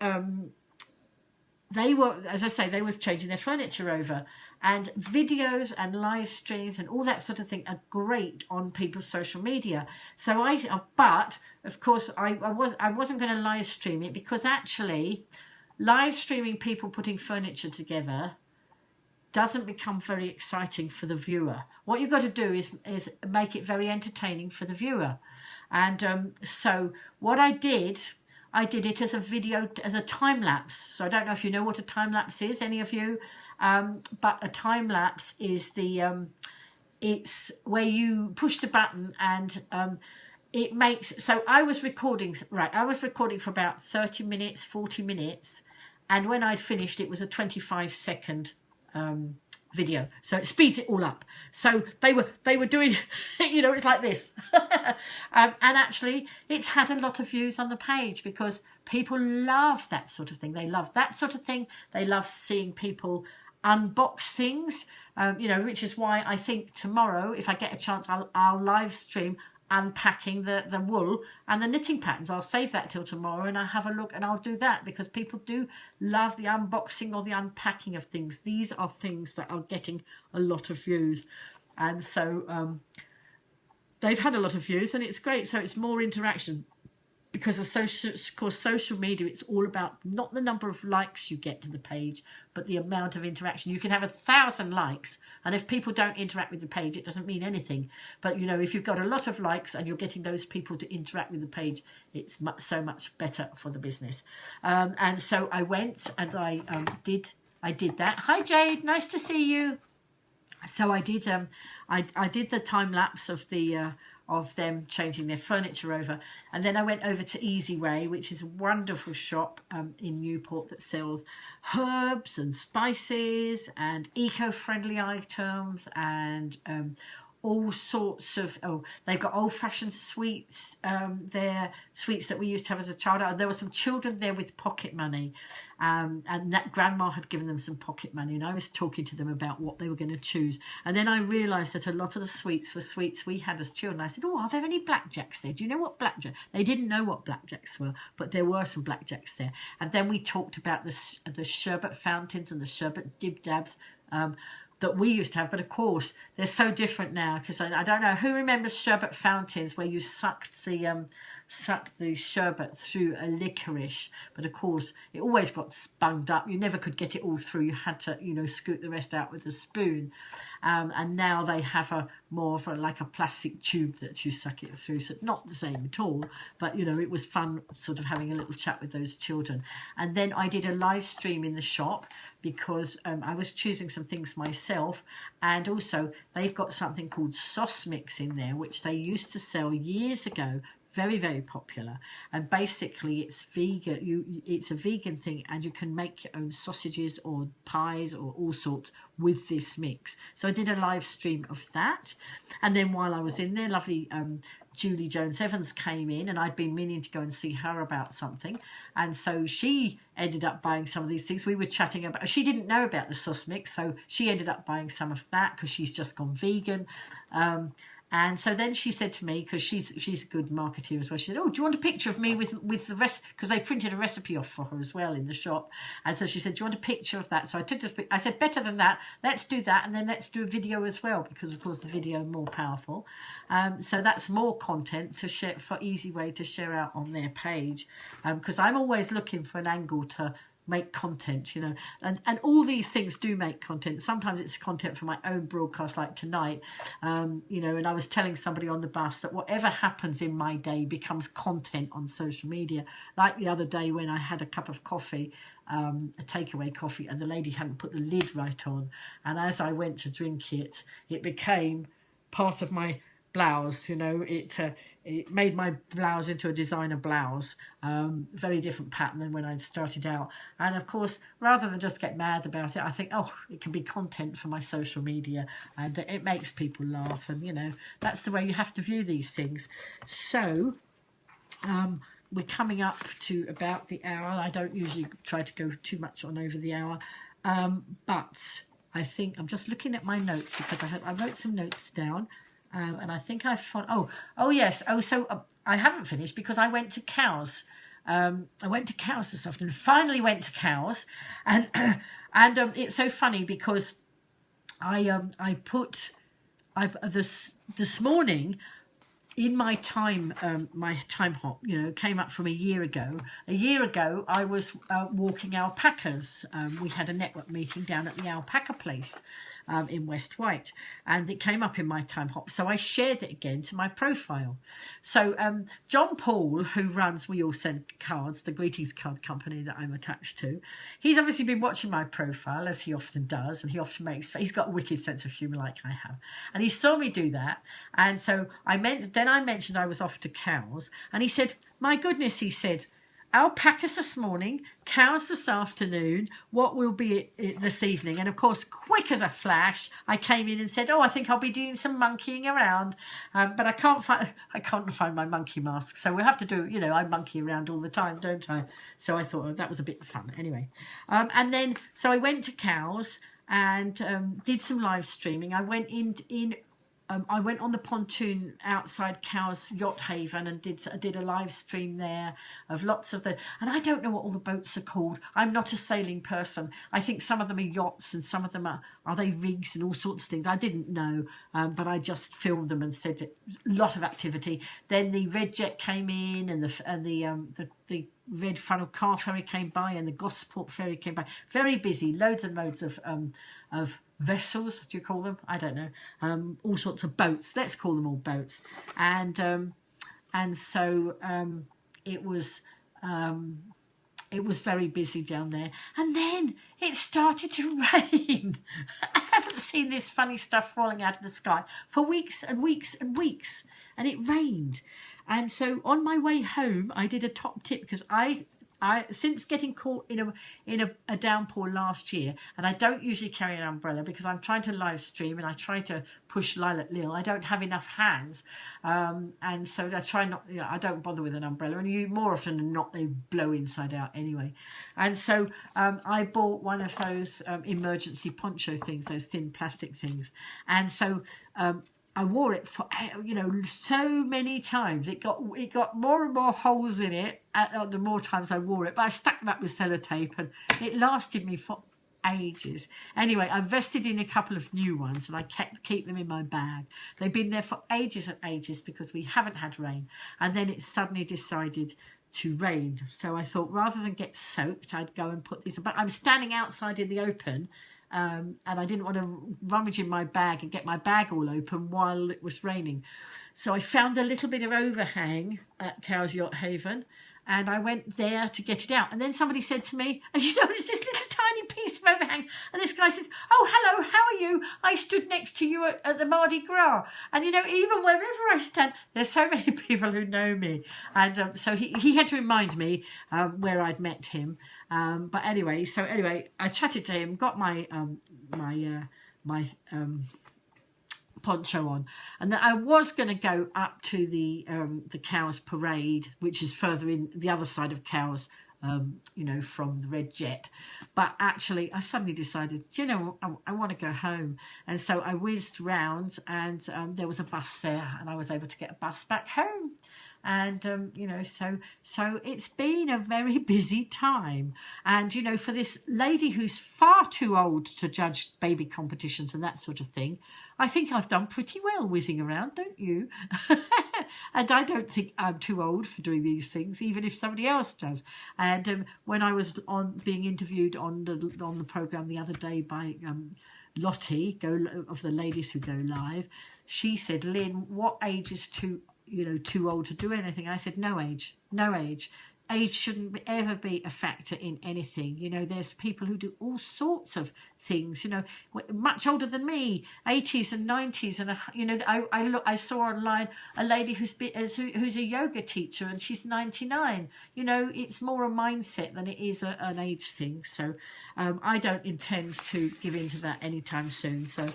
they were, as I say, they were changing their furniture over, and videos and live streams and all that sort of thing are great on people's social media. So but of course I wasn't going to live stream it, because actually live streaming people putting furniture together doesn't become very exciting for the viewer. What you've got to do is make it very entertaining for the viewer. And so what I did it as a video, as a time lapse. So I don't know if you know what a time lapse is, any of you, but a time lapse is it's where you push the button and it makes. So I was recording for about 30 minutes, 40 minutes, and when I'd finished, it was a 25-second video, so it speeds it all up. So they were doing, you know, it's like this. And actually it's had a lot of views on the page, because people love that sort of thing. They love that sort of thing. They love seeing people unbox things, you know, which is why I think tomorrow, if I get a chance, I'll live stream unpacking the wool and the knitting patterns. I'll save that till tomorrow and I'll have a look, and I'll do that, because people do love the unboxing or the unpacking of things. These are things that are getting a lot of views, and so they've had a lot of views, and it's great. So it's more interaction, because of social media. It's all about not the number of likes you get to the page, but the amount of interaction. You can have 1,000 likes, and if people don't interact with the page, it doesn't mean anything. But you know, if you've got a lot of likes and you're getting those people to interact with the page, it's so much better for the business. And so I went and I did that. Hi Jade, nice to see you. So I did the time lapse of them changing their furniture over, and then I went over to Easy Way, which is a wonderful shop in Newport that sells herbs and spices and eco-friendly items and all sorts of, they've got old-fashioned sweets there, sweets that we used to have as a child. There were some children there with pocket money, and that grandma had given them some pocket money, and I was talking to them about what they were going to choose. And then I realised that a lot of the sweets were sweets we had as children. I said, are there any blackjacks there? Do you know what blackjack? They didn't know what blackjacks were, but there were some blackjacks there. And then we talked about the sherbet fountains and the sherbet dib-dabs that we used to have, but of course they're so different now, because I don't know who remembers sherbet fountains where you sucked the suck the sherbet through a licorice, but of course it always got bunged up. You never could get it all through. You had to, you know, scoop the rest out with a spoon. And now they have a more of like a plastic tube that you suck it through, so not the same at all, but you know, it was fun sort of having a little chat with those children. And then I did a live stream in the shop because I was choosing some things myself, and also they've got something called sauce mix in there, which they used to sell years ago. Very, very popular, and basically it's vegan. It's a vegan thing, and you can make your own sausages or pies or all sorts with this mix. So I did a live stream of that, and then while I was in there, lovely Julie Jones Evans came in, and I'd been meaning to go and see her about something, and so she ended up buying some of these things. We were chatting about, she didn't know about the sauce mix, so she ended up buying some of that because she's just gone vegan. And so then she said to me, because she's a good marketeer as well, she said, oh, do you want a picture of me with the rest? Because they printed a recipe off for her as well in the shop. And so she said, do you want a picture of that? So I took this, I said, better than that, let's do that. And then let's do a video as well, because of course the video more powerful. So that's more content to share, for easy way to share out on their page. Because I'm always looking for an angle to make content, you know, and all these things do make content. Sometimes it's content for my own broadcast, like tonight, you know, and I was telling somebody on the bus that whatever happens in my day becomes content on social media. Like the other day when I had a cup of coffee, a takeaway coffee, and the lady hadn't put the lid right on, and as I went to drink it, it became part of my blouse, you know, it made my blouse into a designer blouse, very different pattern than when I started out. And of course, rather than just get mad about it, I think, oh, it can be content for my social media, and it makes people laugh, and you know, that's the way you have to view these things. So we're coming up to about the hour. I don't usually try to go too much on over the hour, but I think I'm just looking at my notes, because I wrote some notes down. And I think I've found, oh yes, so I haven't finished because I went to Cowes. I went to Cowes this afternoon, finally went to Cowes, and it's so funny because this morning in my time hop, you know, came up from a year ago. A year ago, I was walking alpacas. We had a network meeting down at the alpaca place in West White, and it came up in my time hop, so I shared it again to my profile. So John Paul, who runs We All Send Cards, the greetings card company that I'm attached to, he's obviously been watching my profile, as he often does, and he's got a wicked sense of humour like I have, and he saw me do that, and so I mentioned I was off to Cowes, and he said, my goodness, he said, alpacas this morning, Cowes this afternoon, what will be it this evening? And of course, quick as a flash, I came in and said, oh, I think I'll be doing some monkeying around, but I can't find my monkey mask, so we'll have to do, you know, I monkey around all the time, don't I? So I thought, oh, that was a bit of fun anyway. And then so I went to Cowes and did some live streaming. I went I went on the pontoon outside Cowes Yacht Haven and did a live stream there of lots of and I don't know what all the boats are called. I'm not a sailing person. I think some of them are yachts and some of them are they rigs and all sorts of things. I didn't know, but I just filmed them and said a lot of activity. Then the Red Jet came in, and the Red Funnel Car Ferry came by, and the Gosport Ferry came by. Very busy, loads and loads of vessels, do you call them? I don't know. All sorts of boats. Let's call them all boats. And so it was very busy down there. And then it started to rain. I haven't seen this funny stuff falling out of the sky for weeks and weeks and weeks. And it rained. And so on my way home, I did a top tip, because I since getting caught in a downpour last year, and I don't usually carry an umbrella because I'm trying to live stream and I try to push Lilac Lil. I don't have enough hands, and so I try not. You know, I don't bother with an umbrella, and you more often than not they blow inside out anyway. And so I bought one of those emergency poncho things, those thin plastic things, and so. I wore it for, you know, so many times. It got more and more holes in it the more times I wore it. But I stuck that with sellotape, and it lasted me for ages. Anyway, I invested in a couple of new ones and I keep them in my bag. They've been there for ages and ages because we haven't had rain, and then it suddenly decided to rain. So I thought rather than get soaked, I'd go and put these. But I'm standing outside in the open, and I didn't want to rummage in my bag and get my bag all open while it was raining. So I found a little bit of overhang at Cowes Yacht Haven, and I went there to get it out. And then somebody said to me, "Have you noticed this little tiny piece of overhang?" And this guy says, "Oh, hello, how are you? I stood next to you at the Mardi Gras." And, you know, even wherever I stand, there's so many people who know me. And so he had to remind me where I'd met him. But anyway, I chatted to him, got my poncho on, and that I was going to go up to the Cowes Parade, which is further in the other side of Cowes, you know, from the Red Jet. But actually, I suddenly decided, you know, I want to go home, and so I whizzed round, and there was a bus there, and I was able to get a bus back home. And you know, so it's been a very busy time. And you know, for this lady who's far too old to judge baby competitions and that sort of thing, I think I've done pretty well whizzing around, don't you? And I don't think I'm too old for doing these things, even if somebody else does. And when I was being interviewed on the programme the other day by Lottie, of the Ladies Who Go Live, she said, "Lynn, what age is too old to do anything?" I said, no age. Age shouldn't ever be a factor in anything. You know, there's people who do all sorts of things, you know, much older than me, 80s and 90s. And, you know, I saw online a lady who's a yoga teacher, and she's 99. You know, it's more a mindset than it is an age thing. So I don't intend to give in to that anytime soon. So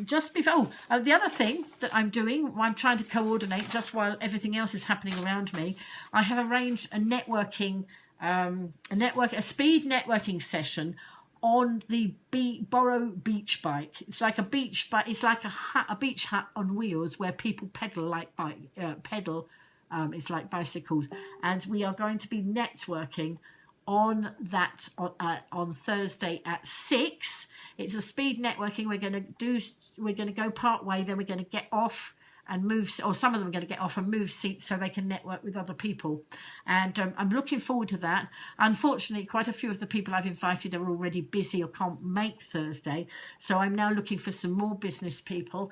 just before, the other thing that I'm doing, I'm trying to coordinate just while everything else is happening around me. I have arranged a speed networking session on the Borough beach bike. It's like a beach bike. It's like a beach hut on wheels where people pedal like it's like bicycles, and we are going to be networking on that on Thursday at 6. It's a speed networking. We're going to go part way, then we're going to get off and move, or some of them are going to get off and move seats so they can network with other people. And I'm looking forward to that. Unfortunately, quite a few of the people I've invited are already busy or can't make Thursday. So I'm now looking for some more business people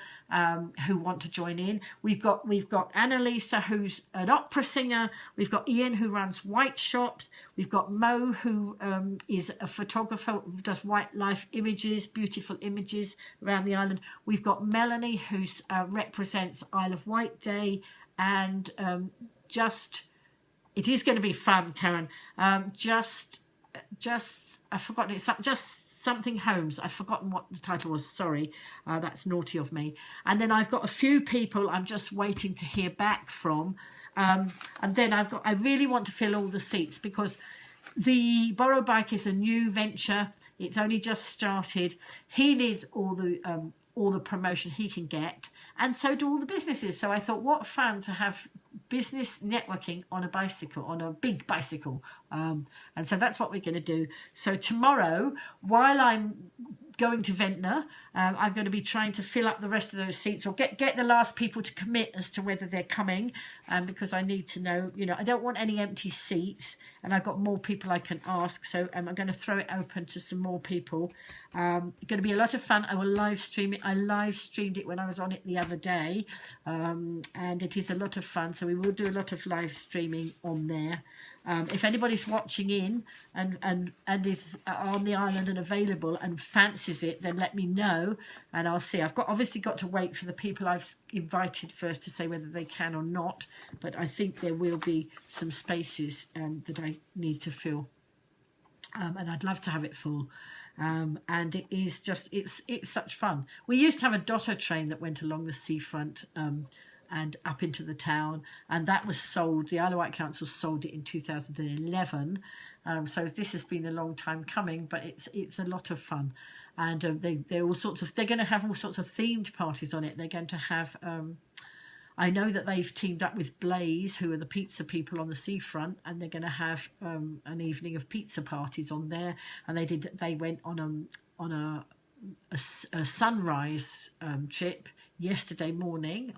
who want to join in. We've got Annalisa, who's an opera singer. We've got Ian, who runs White Shops. We've got Mo, who is a photographer, who does wildlife images, beautiful images around the island. We've got Melanie, who represents Isle of Wight Day, and it is going to be fun, Karen. I've forgotten it. Just something Homes. I've forgotten what the title was. Sorry, that's naughty of me. And then I've got a few people I'm just waiting to hear back from. And then I really want to fill all the seats, because the Borough Bike is a new venture. It's only just started. He needs all the promotion he can get, and so do all the businesses. So I thought, what fun to have business networking on a bicycle, on a big bicycle. And so that's what we're going to do. So tomorrow, while I'm going to Ventnor, I'm going to be trying to fill up the rest of those seats, or get the last people to commit as to whether they're coming, because I need to know, you know, I don't want any empty seats, and I've got more people I can ask. So I'm going to throw it open to some more people. Going to be a lot of fun. I will live stream it. I live streamed it when I was on it the other day, and it is a lot of fun. So we will do a lot of live streaming on there. If anybody's watching in and is on the island and available and fancies it, then let me know, and I'll see. I've obviously got to wait for the people I've invited first to say whether they can or not, but I think there will be some spaces that I need to fill, and I'd love to have it full. And it is just, it's such fun. We used to have a Dotto train that went along the seafront and up into the town, and that was sold. The Isle of Wight Council sold it in 2011. So this has been a long time coming, but it's a lot of fun. And they're going to have all sorts of themed parties on it. They're going to have I know that they've teamed up with Blaze, who are the pizza people on the seafront, and they're going to have an evening of pizza parties on there. And they went on a sunrise trip yesterday morning,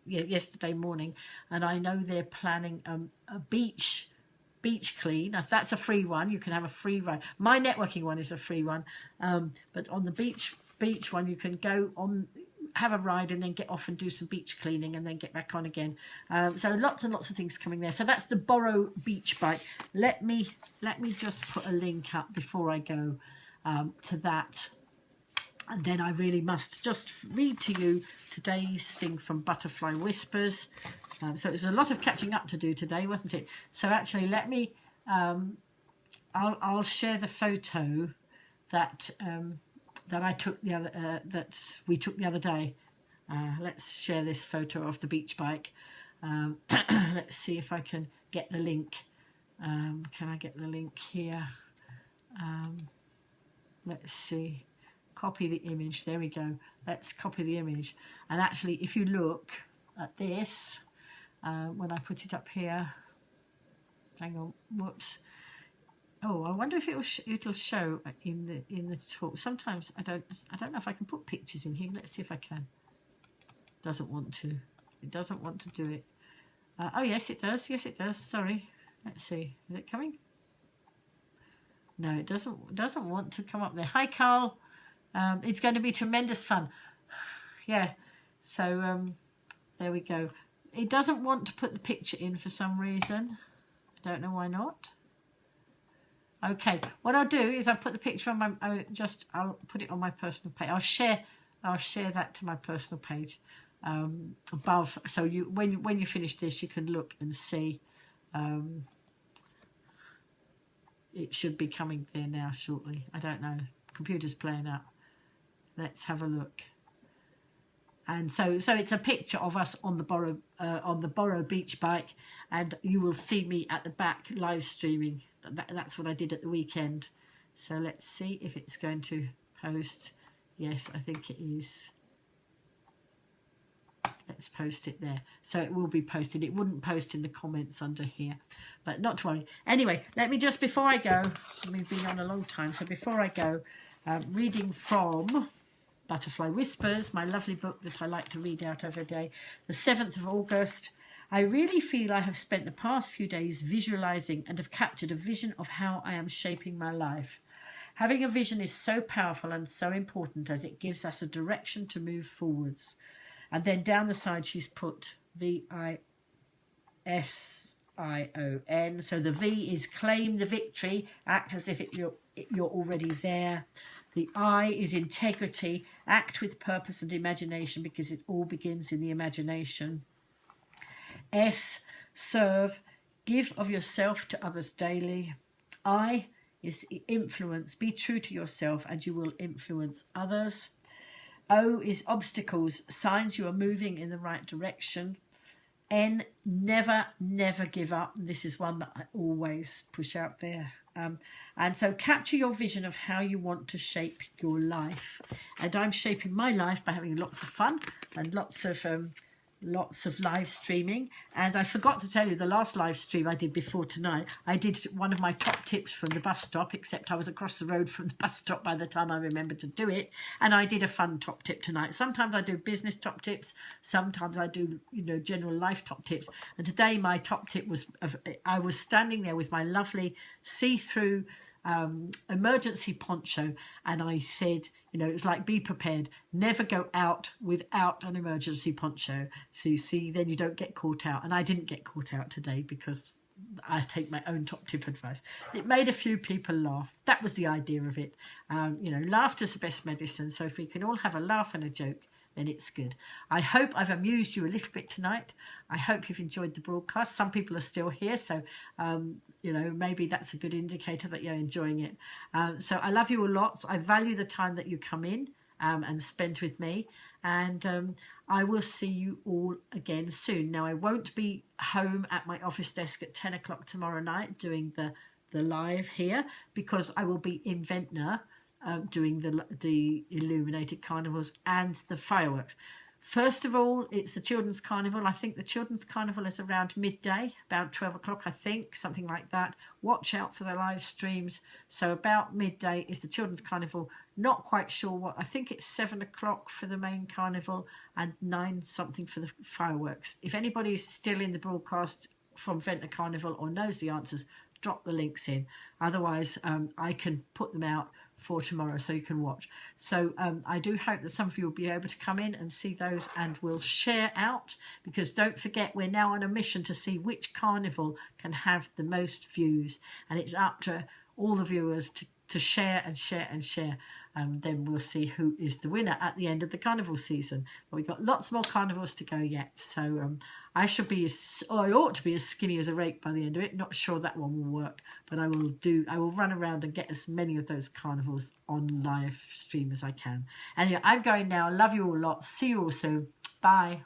yesterday morning, and I know they're planning a beach clean. If that's a free one, you can have a free ride. My networking one is a free one, but on the beach one, you can go on, have a ride, and then get off and do some beach cleaning, and then get back on again. So lots and lots of things coming there. So that's the Borrow beach bike. Let me just put a link up before I go to that. And then I really must just read to you today's thing from Butterfly Whispers. So it was a lot of catching up to do today, wasn't it? So actually, let me. I'll share the photo that I took that we took the other day. Let's share this photo of the beach bike. Let's see if I can get the link. Can I get the link here? Let's see. Copy the image. There we go. Let's copy the image. And actually, if you look at this, when I put it up here, hang on, whoops. Oh, I wonder if it'll show in the talk. Sometimes I don't know if I can put pictures in here. Let's see if I can. Doesn't want to. It doesn't want to do it. Oh yes, it does. Yes, it does. Sorry. Let's see. Is it coming? No, it doesn't want to come up there. Hi, Carl. It's going to be tremendous fun. Yeah. So there we go. It doesn't want to put the picture in for some reason. I don't know why not. Okay. What I'll do is I'll put the picture on my. I'll put it on my personal page. I'll share that to my personal page above. So you when you finish this, you can look and see. It should be coming there now shortly. I don't know. Computer's playing up. Let's have a look. And so it's a picture of us on the Borrow beach bike, and you will see me at the back live streaming. That's what I did at the weekend. So let's see if it's going to post. Yes, I think it is. Let's post it there. So it will be posted. It wouldn't post in the comments under here, but not to worry. Anyway, let me just, before I go, we've been on a long time, so before I go, reading from Butterfly Whispers, my lovely book that I like to read out every day, the 7th of August. I really feel I have spent the past few days visualizing and have captured a vision of how I am shaping my life. Having a vision is so powerful and so important, as it gives us a direction to move forwards. And then down the side she's put VISION. So the V is claim the victory, act as if you're already there. The I is integrity, act with purpose and imagination, because it all begins in the imagination. S, serve, give of yourself to others daily. I is influence, be true to yourself and you will influence others. O is obstacles, signs you are moving in the right direction. N, never give up. This is one that I always push out there. And so capture your vision of how you want to shape your life. And I'm shaping my life by having lots of fun and lots of live streaming. And I forgot to tell you, the last live stream I did before tonight, I did one of my top tips from the bus stop, except I was across the road from the bus stop by the time I remembered to do it. And I did a fun top tip tonight. Sometimes I do business top tips, sometimes I do general life top tips. And today my top tip was I was standing there with my lovely see-through emergency poncho, and I said, it's like, be prepared, never go out without an emergency poncho. So you see, then you don't get caught out. And I didn't get caught out today because I take my own top tip advice. It made a few people laugh. That was the idea of it. Laughter's the best medicine. So if we can all have a laugh and a joke, then it's good. I hope I've amused you a little bit tonight. I hope you've enjoyed the broadcast. Some people are still here, so maybe that's a good indicator that you're enjoying it. So I love you a lot. I value the time that you come in and spend with me, and I will see you all again soon. Now, I won't be home at my office desk at 10 o'clock tomorrow night doing the live here, because I will be in Ventnor doing the illuminated carnivals and the fireworks. First of all, it's the Children's Carnival. I think the Children's Carnival is around midday, about 12 o'clock, I think, something like that. Watch out for the live streams. So about midday is the Children's Carnival. Not quite sure what, I think it's 7 o'clock for the main carnival and 9 something for the fireworks. If anybody is still in the broadcast from Ventnor Carnival or knows the answers, drop the links in. Otherwise, I can put them out for tomorrow so you can watch. So I do hope that some of you will be able to come in and see those, and we'll share out, because don't forget, we're now on a mission to see which carnival can have the most views, and it's up to all the viewers to share and share and share. Then we'll see who is the winner at the end of the carnival season. But we've got lots more carnivals to go yet. So I ought to be as skinny as a rake by the end of it. Not sure that one will work, but I will run around and get as many of those carnivals on live stream as I can. Anyway, I'm going now. Love you all lots. See you all soon. Bye.